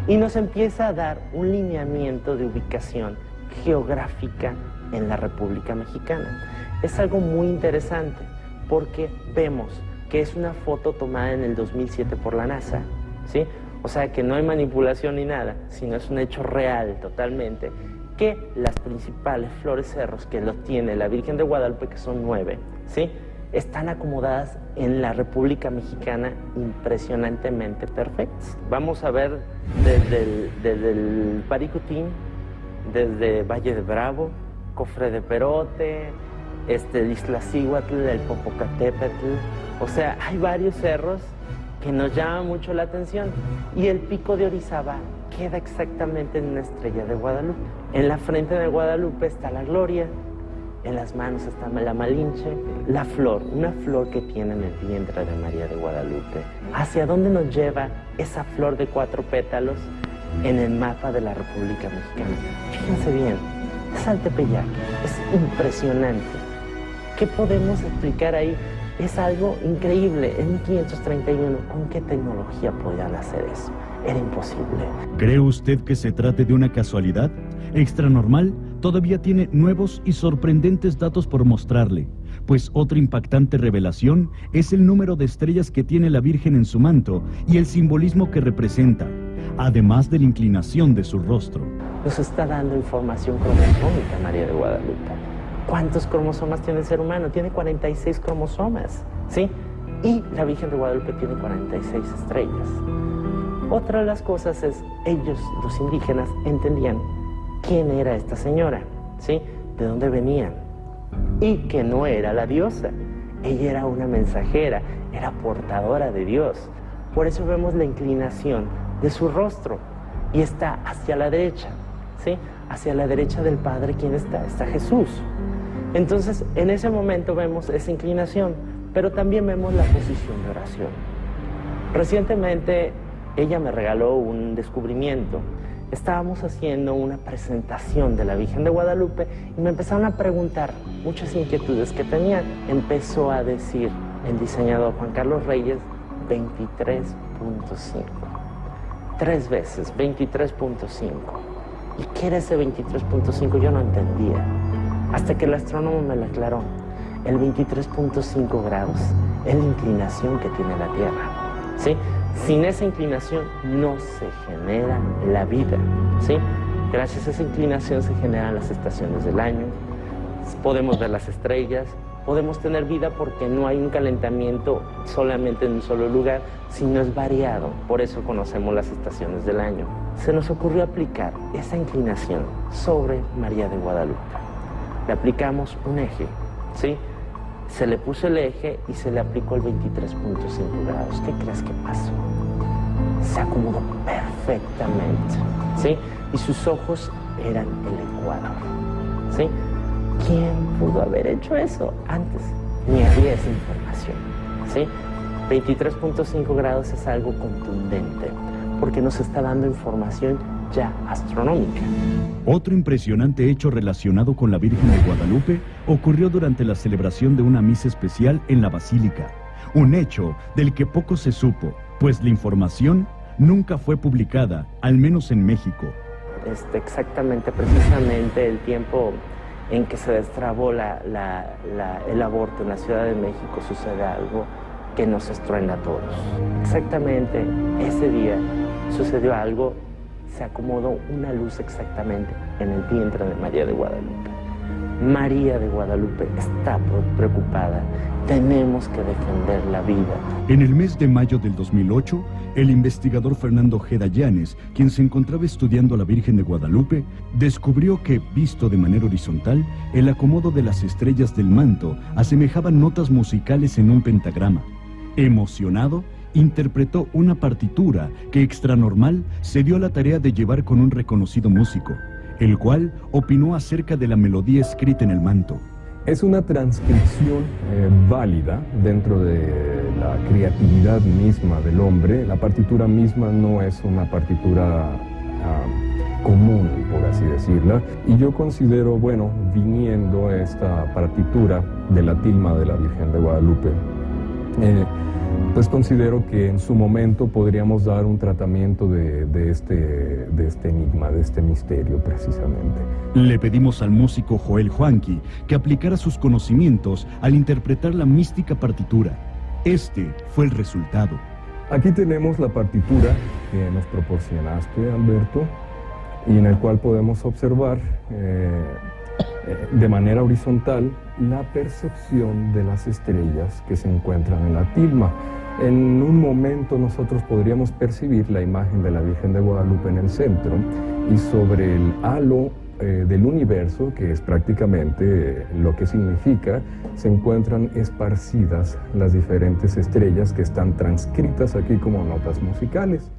Y nos empieza a dar un lineamiento de ubicación geográfica en la República Mexicana. Es algo muy interesante porque vemos que es una foto tomada en el 2007 por la NASA, ¿sí? O sea que no hay manipulación ni nada, sino es un hecho real totalmente, que las principales flores cerros que los tiene la Virgen de Guadalupe, que son 9, ¿sí?, están acomodadas en la República Mexicana impresionantemente perfectas. Vamos a ver desde el Paricutín, desde Valle de Bravo, Cofre de Perote, Iztaccíhuatl, el Popocatépetl. O sea, hay varios cerros que nos llaman mucho la atención. Y el pico de Orizaba queda exactamente en una estrella de Guadalupe. En la frente de Guadalupe está la Gloria, en las manos está la Malinche, la flor, una flor que tiene en el vientre de María de Guadalupe. ¿Hacia dónde nos lleva esa flor de 4 pétalos en el mapa de la República Mexicana? Fíjense bien, es al Tepeyac, es impresionante. ¿Qué podemos explicar ahí? Es algo increíble. En 1531, ¿con qué tecnología podían hacer eso? Era imposible. ¿Cree usted que se trate de una casualidad? Extra Normal todavía tiene nuevos y sorprendentes datos por mostrarle, pues otra impactante revelación es el número de estrellas que tiene la Virgen en su manto y el simbolismo que representa. además de la inclinación de su rostro. Nos está dando información cromosómica María de Guadalupe. ¿Cuántos cromosomas tiene el ser humano? Tiene 46 cromosomas, ¿sí? Y la Virgen de Guadalupe tiene 46 estrellas. Otra de las cosas es, ellos, los indígenas, entendían quién era esta señora, ¿sí? De dónde venían. Y que no era la diosa. Ella era una mensajera, era portadora de Dios. Por eso vemos la inclinación de su rostro y está hacia la derecha, ¿sí? Hacia la derecha del Padre, ¿quién está? Está Jesús. Entonces, en ese momento vemos esa inclinación, pero también vemos la posición de oración. Recientemente, ella me regaló un descubrimiento. Estábamos haciendo una presentación de la Virgen de Guadalupe y me empezaron a preguntar muchas inquietudes que tenían. Empezó a decir el diseñador Juan Carlos Reyes 23.5. 3 veces, 23.5. ¿Y qué era ese 23.5? Yo no entendía. Hasta que el astrónomo me lo aclaró. El 23.5 grados es la inclinación que tiene la Tierra, ¿sí? Sin esa inclinación no se genera la vida, ¿sí? Gracias a esa inclinación se generan las estaciones del año, podemos ver las estrellas, podemos tener vida porque no hay un calentamiento solamente en un solo lugar, sino es variado, por eso conocemos las estaciones del año. Se nos ocurrió aplicar esa inclinación sobre María de Guadalupe. Le aplicamos un eje, ¿sí? Se le puso el eje y se le aplicó el 23.5 grados. ¿Qué crees que pasó? Se acomodó perfectamente, ¿sí? Y sus ojos eran el Ecuador, ¿sí? ¿Quién pudo haber hecho eso antes? Ni había esa información, ¿sí? 23.5 grados es algo contundente, porque nos está dando información ya astronómica. Otro impresionante hecho relacionado con la Virgen de Guadalupe ocurrió durante la celebración de una misa especial en la Basílica. Un hecho del que poco se supo, pues la información nunca fue publicada, al menos en México. Exactamente, precisamente el tiempo en que se destrabó el aborto en la Ciudad de México sucede algo que nos estruenda a todos. Exactamente ese día sucedió algo, se acomodó una luz exactamente en el vientre de María de Guadalupe. María de Guadalupe está preocupada. Tenemos que defender la vida. En el mes de mayo del 2008, el investigador Fernando Ojeda Llanes, quien se encontraba estudiando a la Virgen de Guadalupe, descubrió que, visto de manera horizontal, el acomodo de las estrellas del manto asemejaba notas musicales en un pentagrama. Emocionado, interpretó una partitura que extranormal se dio a la tarea de llevar con un reconocido músico, el cual opinó acerca de la melodía escrita en el manto. Es una transcripción válida dentro de la creatividad misma del hombre. La partitura misma no es una partitura común, por así decirla. Y yo considero, bueno, viniendo esta partitura de la tilma de la Virgen de Guadalupe, pues considero que en su momento podríamos dar un tratamiento de este enigma, de este misterio precisamente. Le pedimos al músico Joel Juanqui que aplicara sus conocimientos al interpretar la mística partitura. Este fue el resultado. Aquí tenemos la partitura que nos proporcionaste, Alberto, y en el cual podemos observar de manera horizontal la percepción de las estrellas que se encuentran en la tilma. En un momento nosotros podríamos percibir la imagen de la Virgen de Guadalupe en el centro y sobre el halo del universo, que es prácticamente lo que significa, se encuentran esparcidas las diferentes estrellas que están transcritas aquí como notas musicales.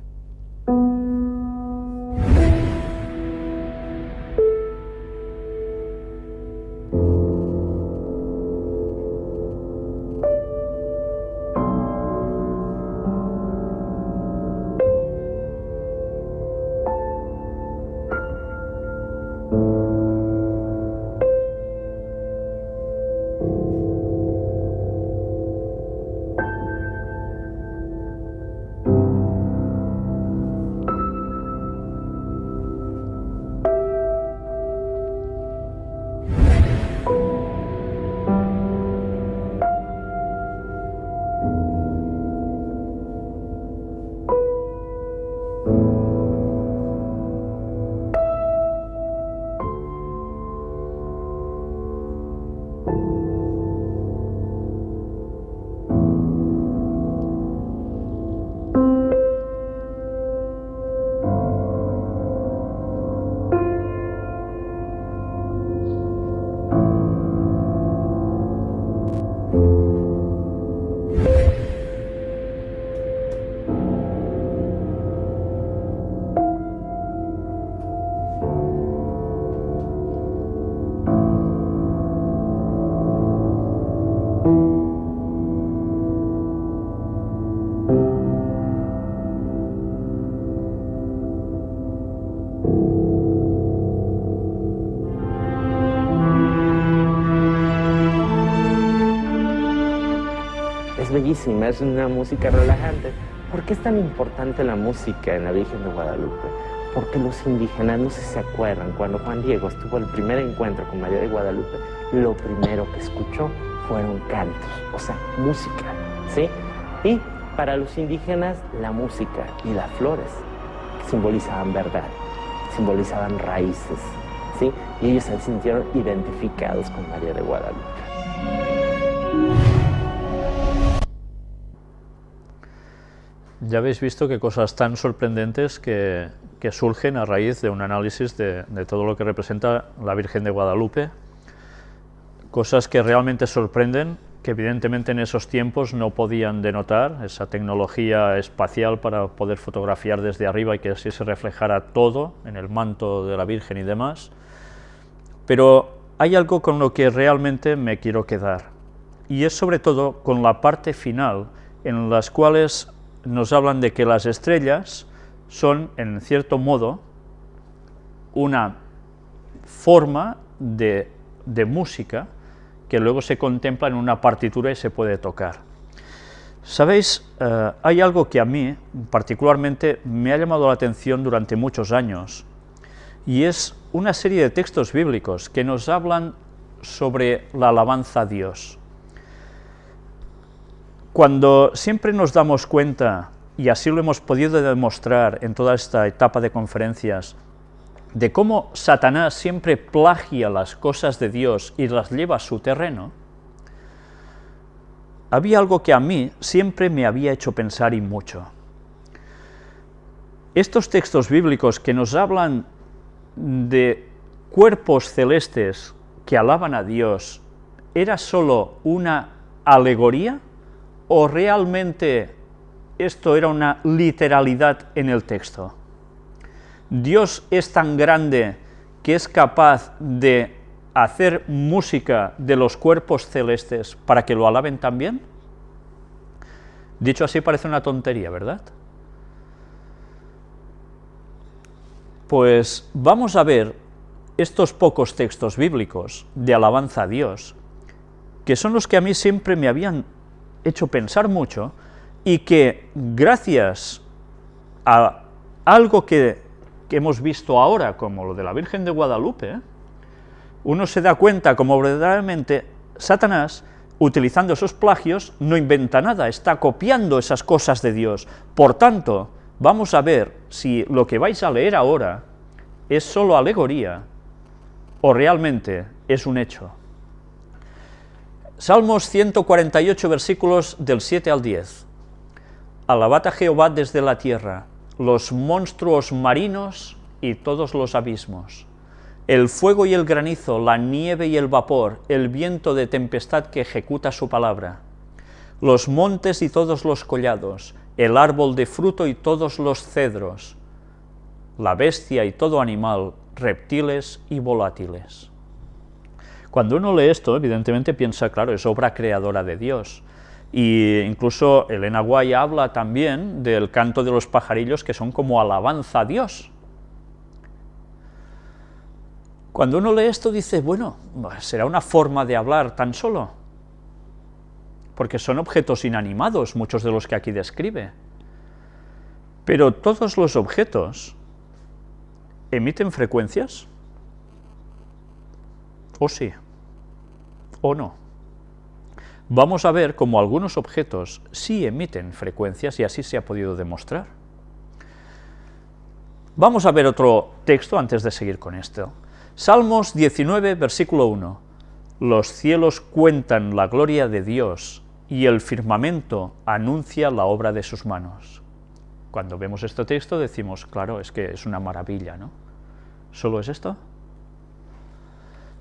bellísima, es una música relajante. ¿Por qué es tan importante la música en la Virgen de Guadalupe? Porque los indígenas, no sé si se acuerdan, cuando Juan Diego estuvo el primer encuentro con María de Guadalupe, lo primero que escuchó fueron cantos, o sea, música, ¿sí? Y para los indígenas, la música y las flores simbolizaban verdad, simbolizaban raíces, ¿sí? Y ellos se sintieron identificados con María de Guadalupe. Ya habéis visto qué cosas tan sorprendentes que surgen a raíz de un análisis de todo lo que representa la Virgen de Guadalupe, cosas que realmente sorprenden, que evidentemente en esos tiempos no podían denotar esa tecnología espacial para poder fotografiar desde arriba y que así se reflejara todo en el manto de la Virgen y demás, pero hay algo con lo que realmente me quiero quedar, y es sobre todo con la parte final, en las cuales nos hablan de que las estrellas son, en cierto modo, una forma de música que luego se contempla en una partitura y se puede tocar. ¿Sabéis? Hay algo que a mí, particularmente, me ha llamado la atención durante muchos años, y es una serie de textos bíblicos que nos hablan sobre la alabanza a Dios. Cuando siempre nos damos cuenta, y así lo hemos podido demostrar en toda esta etapa de conferencias, de cómo Satanás siempre plagia las cosas de Dios y las lleva a su terreno, había algo que a mí siempre me había hecho pensar y mucho. Estos textos bíblicos que nos hablan de cuerpos celestes que alaban a Dios, ¿era solo una alegoría? ¿O realmente esto era una literalidad en el texto? ¿Dios es tan grande que es capaz de hacer música de los cuerpos celestes para que lo alaben también? Dicho así parece una tontería, ¿verdad? Pues vamos a ver estos pocos textos bíblicos de alabanza a Dios, que son los que a mí siempre me habían hecho pensar mucho, y que gracias a algo que hemos visto ahora, como lo de la Virgen de Guadalupe, uno se da cuenta como verdaderamente Satanás, utilizando esos plagios, no inventa nada, está copiando esas cosas de Dios. Por tanto, vamos a ver si lo que vais a leer ahora es solo alegoría o realmente es un hecho. Salmos 148, versículos del 7 al 10. Alabad a Jehová desde la tierra, los monstruos marinos y todos los abismos, el fuego y el granizo, la nieve y el vapor, el viento de tempestad que ejecuta su palabra, los montes y todos los collados, el árbol de fruto y todos los cedros, la bestia y todo animal, reptiles y volátiles. Cuando uno lee esto, evidentemente piensa, claro, es obra creadora de Dios. Y incluso Elena White habla también del canto de los pajarillos, que son como alabanza a Dios. Cuando uno lee esto dice, bueno, será una forma de hablar tan solo, porque son objetos inanimados, muchos de los que aquí describe. Pero todos los objetos emiten frecuencias, o sí, o no. Vamos a ver cómo algunos objetos sí emiten frecuencias y así se ha podido demostrar. Vamos a ver otro texto antes de seguir con esto. Salmos 19, versículo 1. Los cielos cuentan la gloria de Dios y el firmamento anuncia la obra de sus manos. Cuando vemos este texto decimos, claro, es que es una maravilla, ¿no? ¿Solo es esto?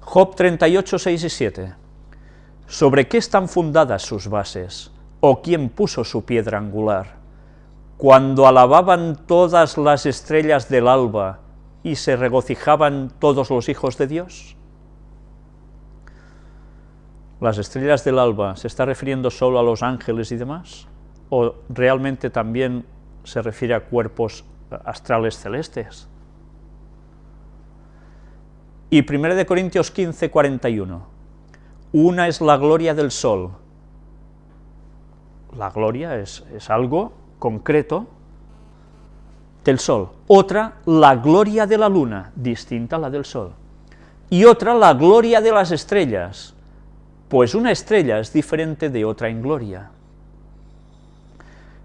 Job 38, 6 y 7. ¿Sobre qué están fundadas sus bases? ¿O quién puso su piedra angular? Cuando alababan todas las estrellas del alba y se regocijaban todos los hijos de Dios. ¿Las estrellas del alba se está refiriendo solo a los ángeles y demás? ¿O realmente también se refiere a cuerpos astrales celestes? Y 1 Corintios 15, 41. Una es la gloria del sol, la gloria es algo concreto del Sol. Otra, la gloria de la Luna, distinta a la del Sol. Y otra, la gloria de las estrellas, pues una estrella es diferente de otra en gloria.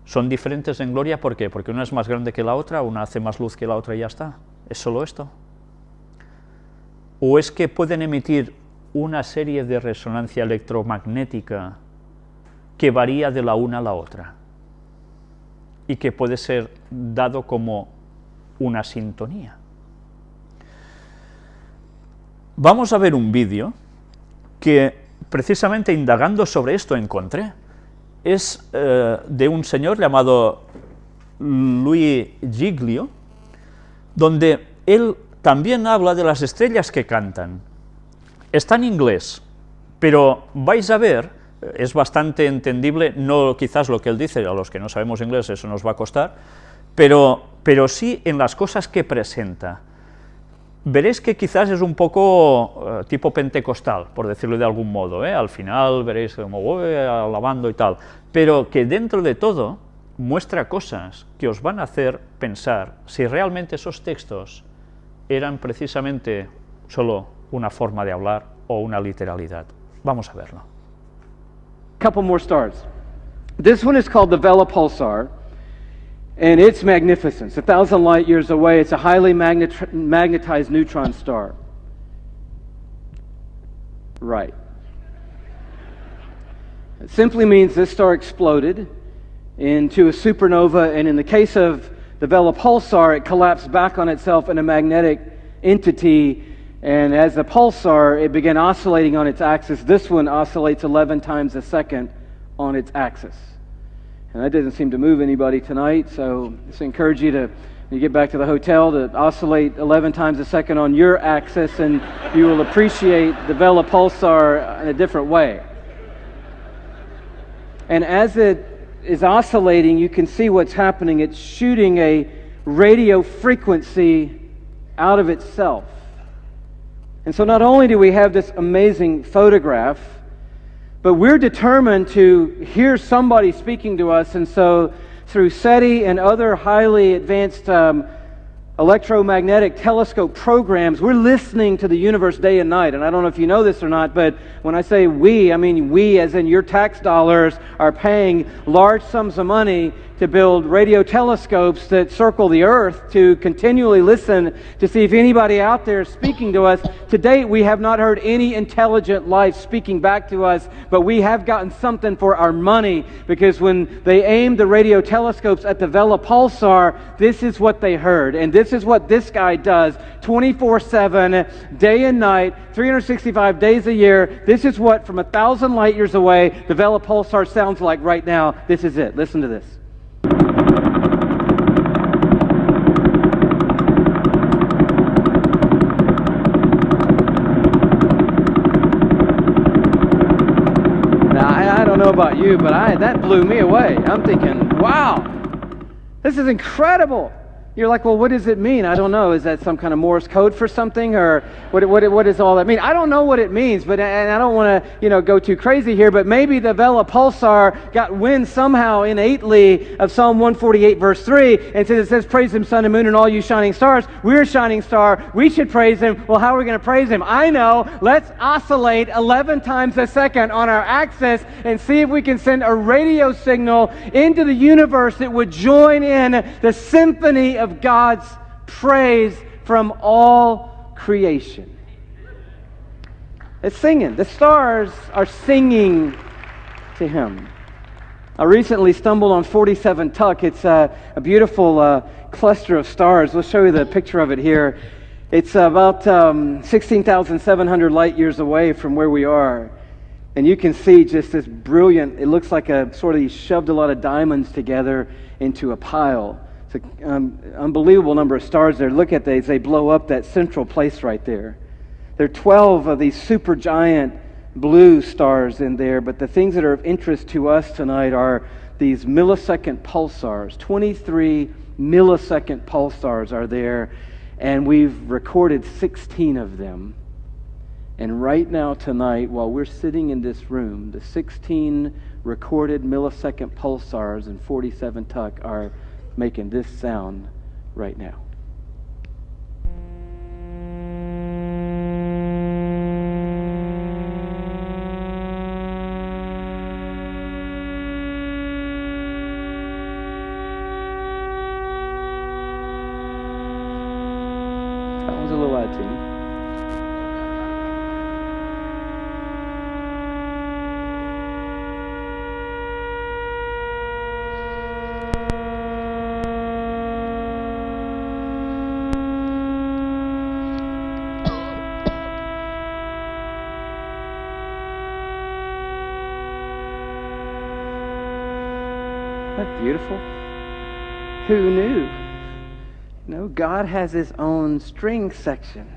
Son diferentes en gloria, ¿por qué? Porque una es más grande que la otra, una hace más luz que la otra y ya está. ¿Es solo esto? ¿O es que pueden emitir una serie de resonancia electromagnética que varía de la una a la otra y que puede ser dado como una sintonía? Vamos a ver un vídeo que precisamente indagando sobre esto encontré. Es de un señor llamado Luis Giglio, donde él también habla de las estrellas que cantan. Está en inglés, pero vais a ver, es bastante entendible, no quizás lo que él dice, a los que no sabemos inglés eso nos va a costar, pero sí en las cosas que presenta. Veréis que quizás es un poco tipo pentecostal, por decirlo de algún modo, al final veréis como voy alabando y tal, pero que dentro de todo muestra cosas que os van a hacer pensar si realmente esos textos eran precisamente solo una forma de hablar o una literalidad. Vamos a verlo. Couple more stars. This one is called the Vela Pulsar. And it's magnificent. It's 1,000 light years away. It's a highly magnetized neutron star. Right. It simply means this star exploded into a supernova, and in the case of the Vela Pulsar, it collapsed back on itself in a magnetic entity, and as a pulsar, it began oscillating on its axis. This one oscillates 11 times a second on its axis. And that doesn't seem to move anybody tonight, so I just encourage you to, when you get back to the hotel, to oscillate 11 times a second on your axis, and you will appreciate the Vela Pulsar in a different way. And as it is oscillating, you can see what's happening. It's shooting a radio frequency out of itself. And so not only do we have this amazing photograph, but we're determined to hear somebody speaking to us, and so through SETI and other highly advanced electromagnetic telescope programs, we're listening to the universe day and night. And I don't know if you know this or not, but when I say we, I mean we as in your tax dollars are paying large sums of money to build radio telescopes that circle the earth to continually listen to see if anybody out there is speaking to us. To date, we have not heard any intelligent life speaking back to us, but we have gotten something for our money, because when they aimed the radio telescopes at the Vela Pulsar, this is what they heard. And this is what this guy does 24/7, day and night, 365 days a year. This is what, from 1,000 light years away, the Vela Pulsar sounds like right now. This is it. Listen to this. I don't know about you, but that blew me away. I'm thinking, wow, this is incredible. You're like, well, what does it mean? I don't know. Is that some kind of Morse code for something, or what does all that mean? I don't know what it means, but and I don't want to go too crazy here. But maybe the Vela Pulsar got wind somehow innately of Psalm 148 verse 3, and since it says, "Praise Him, sun and moon, and all you shining stars." We're a shining star. We should praise Him. Well, how are we going to praise Him? I know. Let's oscillate 11 times a second on our axis and see if we can send a radio signal into the universe that would join in the symphony of God's praise from all creation. It's singing. The stars are singing to Him. I recently stumbled on 47 Tuc. It's a beautiful cluster of stars. We'll show you the picture of it here. It's about 16,700 light years away from where we are. And you can see just this brilliant, it looks like he shoved a lot of diamonds together into a pile. It's an unbelievable number of stars there. Look at these. They blow up that central place right there. There are 12 of these supergiant blue stars in there, but the things that are of interest to us tonight are these millisecond pulsars. 23 millisecond pulsars are there, and we've recorded 16 of them. And right now, tonight, while we're sitting in this room, the 16 recorded millisecond pulsars and 47 tuck are making this sound right now. That one's a little out of tune. Isn't that beautiful? Who knew? No, God has His own string section.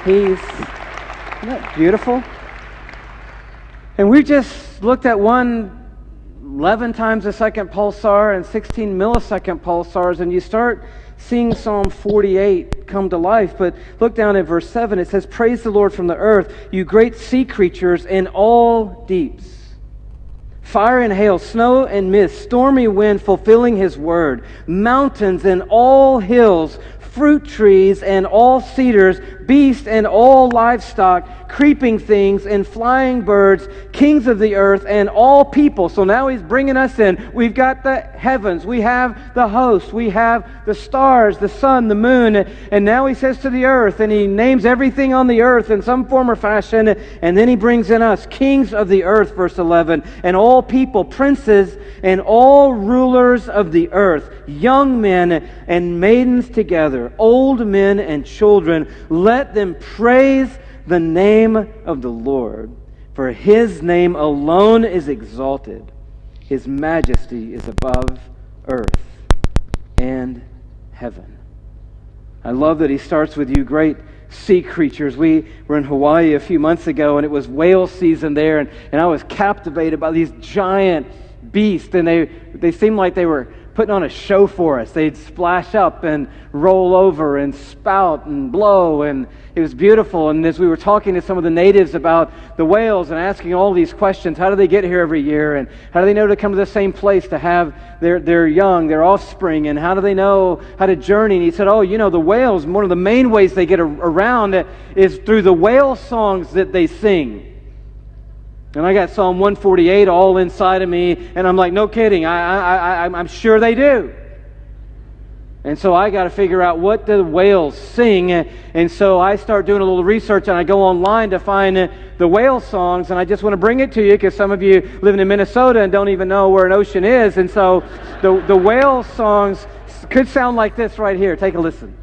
Isn't that beautiful? And we just looked at 11 times a second pulsar and 16 millisecond pulsars, and you start seeing Psalm 48 come to life. But look down at verse 7. It says, "Praise the Lord from the earth, you great sea creatures in all deeps. Fire and hail, snow and mist, stormy wind fulfilling His word. Mountains and all hills, fruit trees and all cedars, beasts and all livestock, creeping things and flying birds, kings of the earth and all people." So now He's bringing us in. We've got the heavens, we have the host, we have the stars, the sun, the moon, and now He says to the earth, and He names everything on the earth in some form or fashion, and then He brings in us, kings of the earth, verse 11, and all people, princes and all rulers of the earth, young men and maidens together, old men and children, let them praise the name of the Lord, for His name alone is exalted. His majesty is above earth and heaven. I love that He starts with you great sea creatures. We were in Hawaii a few months ago, and it was whale season there, and I was captivated by these giant beasts, and they seemed like they were putting on a show for us. They'd splash up and roll over and spout and blow, and it was beautiful. And as we were talking to some of the natives about the whales and asking all these questions, how do they get here every year, and how do they know to come to the same place to have their young, their offspring, and how do they know how to journey? And he said, the whales, one of the main ways they get around is through the whale songs that they sing. And I got Psalm 148 all inside of me, and I'm like, no kidding, I'm sure they do. And so I got to figure out what the whales sing, and so I start doing a little research, and I go online to find the whale songs, and I just want to bring it to you because some of you living in Minnesota and don't even know where an ocean is, and so the whale songs could sound like this right here. Take a listen.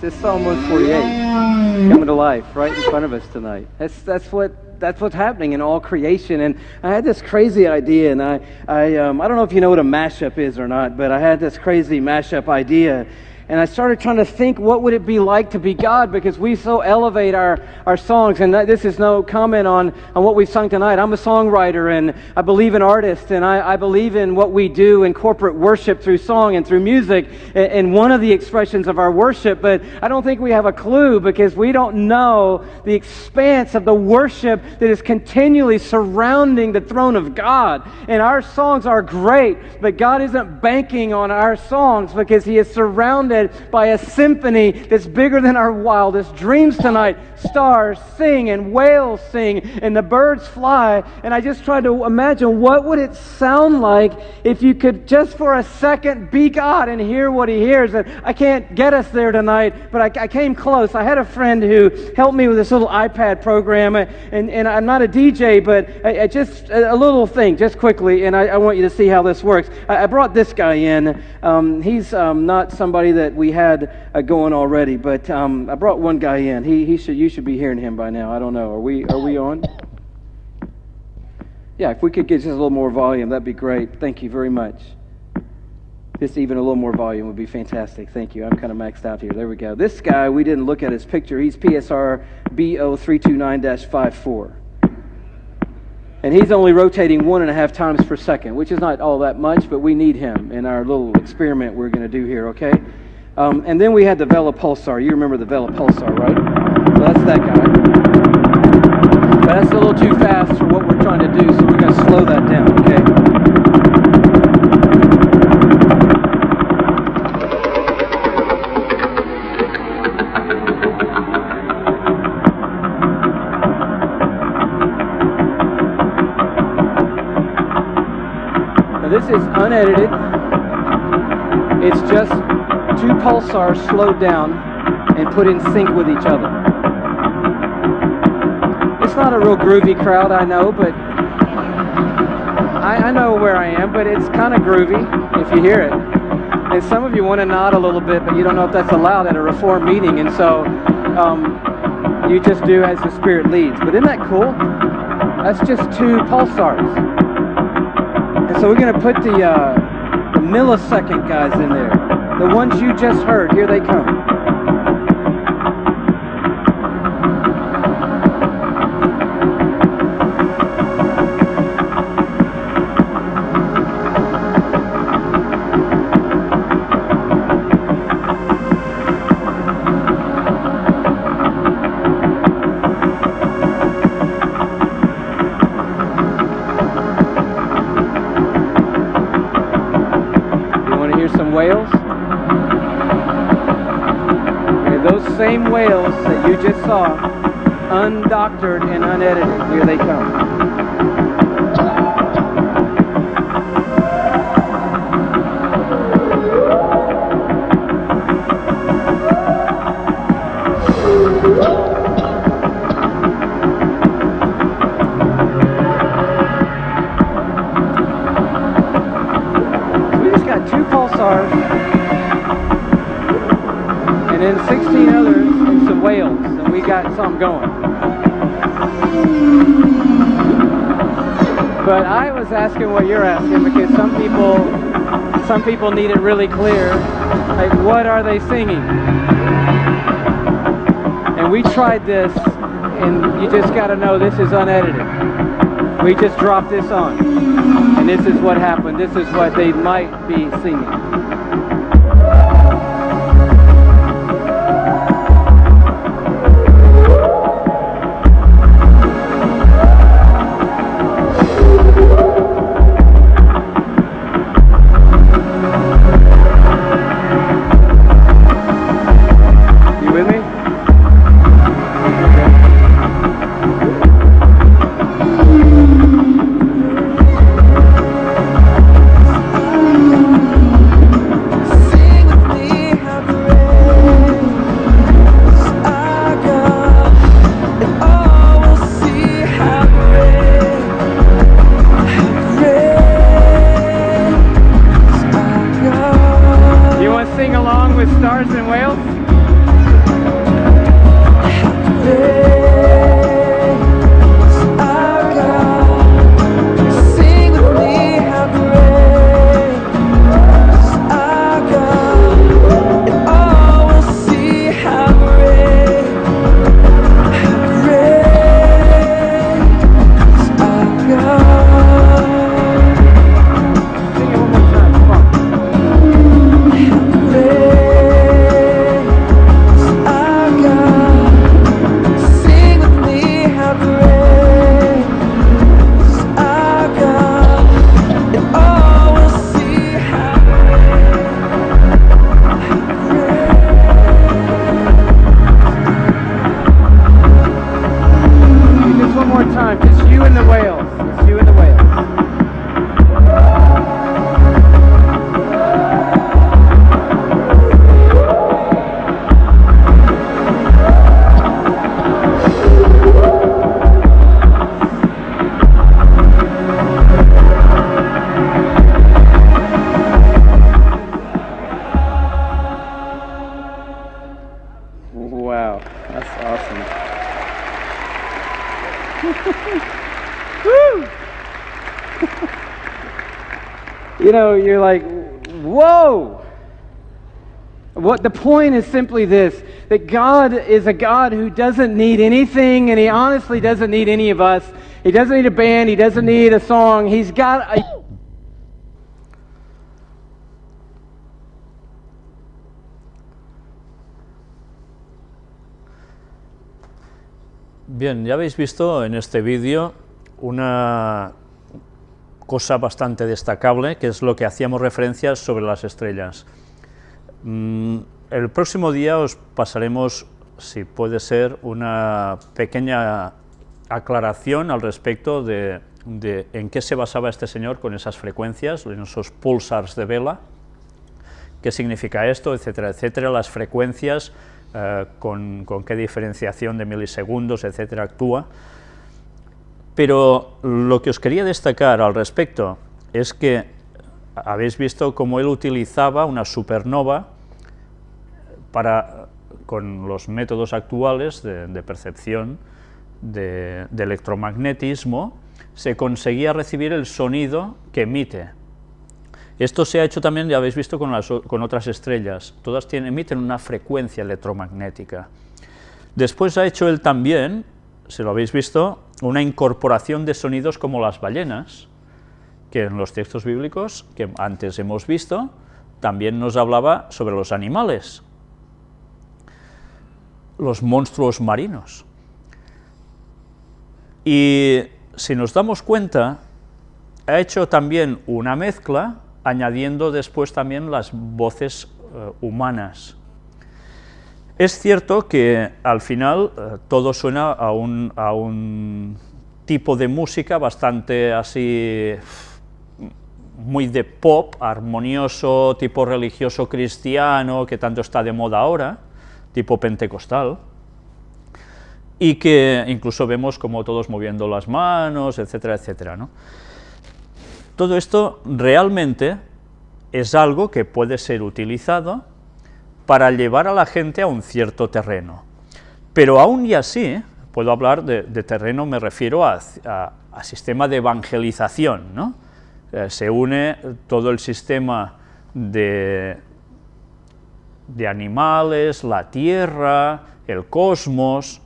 It's Psalm 148 coming to life right in front of us tonight. That's what's happening in all creation. And I had this crazy idea, and I don't know if you know what a mashup is or not, but I had this crazy mashup idea. And I started trying to think, what would it be like to be God? Because we so elevate our songs. And this is no comment on what we've sung tonight. I'm a songwriter, and I believe in artists, and I believe in what we do in corporate worship through song and through music, and one of the expressions of our worship. But I don't think we have a clue, because we don't know the expanse of the worship that is continually surrounding the throne of God. And our songs are great, but God isn't banking on our songs, because He is surrounded surrounded by a symphony that's bigger than our wildest dreams tonight. Stars sing and whales sing and the birds fly. And I just tried to imagine what would it sound like if you could just for a second be God and hear what he hears. And I can't get us there tonight, but I came close. I had a friend who helped me with this little iPad program, and I'm not a DJ, but just a little thing, just quickly, and I want you to see how this works. I brought this guy in. He's not somebody that we had going already, but I brought one guy in. You should be hearing him by now. I don't know. Are we on? Yeah, if we could get just a little more volume, that'd be great. Thank you very much. Just even a little more volume would be fantastic. Thank you. I'm kind of maxed out here. There we go. This guy, we didn't look at his picture. He's PSR BO329-54. And he's only rotating 1.5 times per second, which is not all that much, but we need him in our little experiment we're going to do here, okay? And then we had the Vela Pulsar. You remember the Vela Pulsar, right? So that's that guy. But that's a little too fast for what we're trying to do, so we're going to slow that down, okay? This is unedited. It's just 2 pulsars slowed down and put in sync with each other. It's not a real groovy crowd, I know, but I know where I am, but it's kind of groovy if you hear it. And some of you want to nod a little bit, but you don't know if that's allowed at a Reform meeting, and so you just do as the Spirit leads. But isn't that cool? That's just 2 pulsars. And so we're going to put the millisecond guys in there. The ones you just heard. Here they come. Whales. Okay, those same whales that you just saw, undoctored and unedited. Here they come. And then 16 others and some whales, and we got something going. But I was asking what you're asking, because some people need it really clear. Like, what are they singing? And we tried this, and you just got to know this is unedited. We just dropped this on, and this is what happened. This is what they might be singing. Stars and whales? know, you're like, whoa! What the point is simply this, that God is a God who doesn't need anything, and He honestly doesn't need any of us. He doesn't need a band, He doesn't need a song. He's got a... Bien, ya habéis visto en este vídeo una cosa bastante destacable, que es lo que hacíamos referencia sobre las estrellas. El próximo día os pasaremos, si puede ser, una pequeña aclaración al respecto de en qué se basaba este señor con esas frecuencias, en esos pulsars de vela, qué significa esto, etcétera, etcétera, las frecuencias, con qué diferenciación de milisegundos, etcétera, actúa. Pero lo que os quería destacar al respecto es que habéis visto cómo él utilizaba una supernova con los métodos actuales de percepción de electromagnetismo, se conseguía recibir el sonido que emite. Esto se ha hecho también, ya habéis visto, con otras estrellas, todas emiten una frecuencia electromagnética. Después ha hecho él también, si lo habéis visto, una incorporación de sonidos como las ballenas, que en los textos bíblicos que antes hemos visto, también nos hablaba sobre los animales, los monstruos marinos. Y si nos damos cuenta, ha hecho también una mezcla, añadiendo después también las voces humanas. Es cierto que al final todo suena a un tipo de música bastante así, muy de pop, armonioso, tipo religioso cristiano, que tanto está de moda ahora, tipo pentecostal, y que incluso vemos como todos moviendo las manos, etcétera, etcétera, ¿no? Todo esto realmente es algo que puede ser utilizado para llevar a la gente a un cierto terreno. Pero aún y así, puedo hablar de terreno, me refiero a sistema de evangelización, ¿no? Se une todo el sistema de animales, la tierra, el cosmos,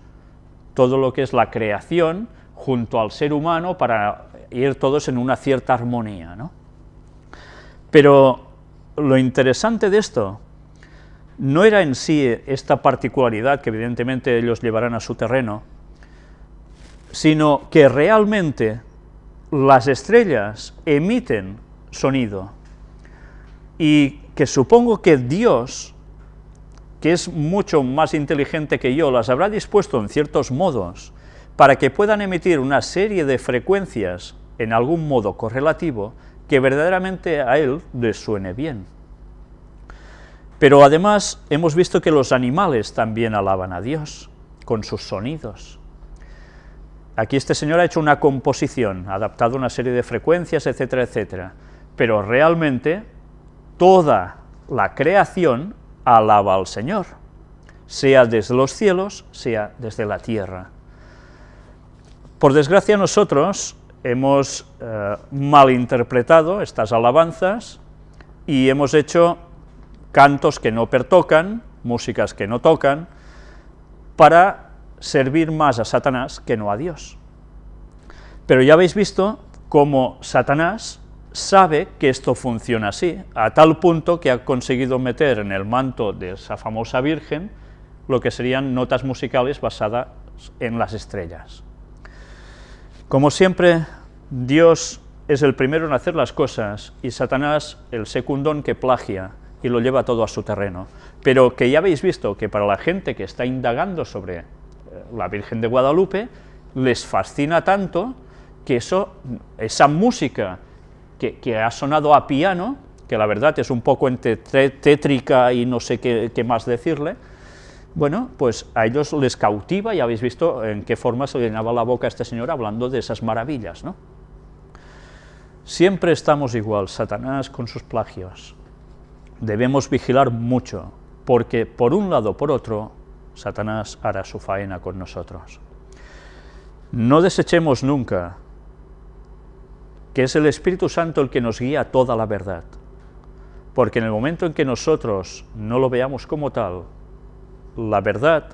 todo lo que es la creación, junto al ser humano para ir todos en una cierta armonía, ¿no? Pero lo interesante de esto no era en sí esta particularidad que evidentemente ellos llevarán a su terreno, sino que realmente las estrellas emiten sonido y que supongo que Dios, que es mucho más inteligente que yo, las habrá dispuesto en ciertos modos para que puedan emitir una serie de frecuencias en algún modo correlativo que verdaderamente a él les suene bien. Pero además hemos visto que los animales también alaban a Dios con sus sonidos. Aquí este señor ha hecho una composición, ha adaptado una serie de frecuencias, etcétera, etcétera, pero realmente toda la creación alaba al Señor, sea desde los cielos, sea desde la tierra. Por desgracia nosotros hemos malinterpretado estas alabanzas y hemos hecho cantos que no pertocan, músicas que no tocan, para servir más a Satanás que no a Dios. Pero ya habéis visto cómo Satanás sabe que esto funciona así, a tal punto que ha conseguido meter en el manto de esa famosa Virgen lo que serían notas musicales basadas en las estrellas. Como siempre, Dios es el primero en hacer las cosas y Satanás el secundón que plagia y lo lleva todo a su terreno. Pero que ya habéis visto que para la gente que está indagando sobre la Virgen de Guadalupe, les fascina tanto que esa música que ha sonado a piano, que la verdad es un poco entre tétrica y no sé qué más decirle, bueno, pues a ellos les cautiva, y habéis visto en qué forma se llenaba la boca a este señor hablando de esas maravillas, ¿no? Siempre estamos igual, Satanás con sus plagios. Debemos vigilar mucho, porque por un lado o por otro, Satanás hará su faena con nosotros. No desechemos nunca que es el Espíritu Santo el que nos guía a toda la verdad, porque en el momento en que nosotros no lo veamos como tal, la verdad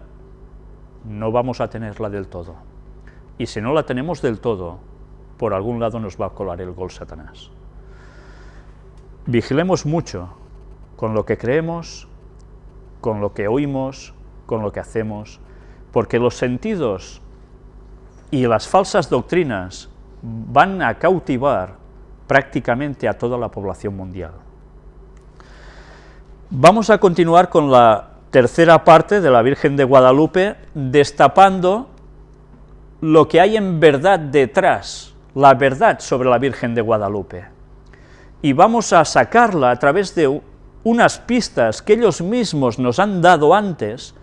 no vamos a tenerla del todo, y si no la tenemos del todo, por algún lado nos va a colar el gol Satanás. Vigilemos mucho con lo que creemos, con lo que oímos, con lo que hacemos, porque los sentidos y las falsas doctrinas van a cautivar prácticamente a toda la población mundial. Vamos a continuar con la tercera parte de la Virgen de Guadalupe, destapando lo que hay en verdad detrás, la verdad sobre la Virgen de Guadalupe. Y vamos a sacarla a través de unas pistas que ellos mismos nos han dado antes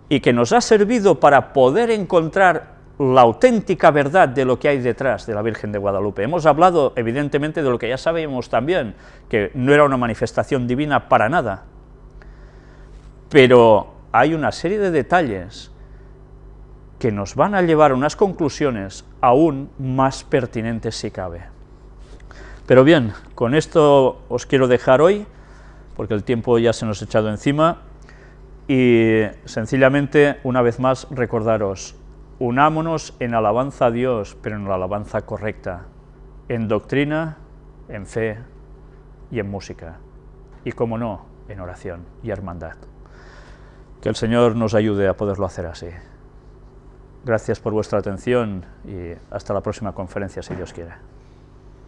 y que nos ha servido para poder encontrar la auténtica verdad de lo que hay detrás de la Virgen de Guadalupe. Hemos hablado, evidentemente, de lo que ya sabemos también, que no era una manifestación divina para nada, pero hay una serie de detalles que nos van a llevar a unas conclusiones aún más pertinentes si cabe. Pero bien, con esto os quiero dejar hoy, porque el tiempo ya se nos ha echado encima, y sencillamente, una vez más, recordaros, unámonos en alabanza a Dios, pero en la alabanza correcta, en doctrina, en fe y en música, y como no, en oración y hermandad. Que el Señor nos ayude a poderlo hacer así. Gracias por vuestra atención y hasta la próxima conferencia, si Dios quiere.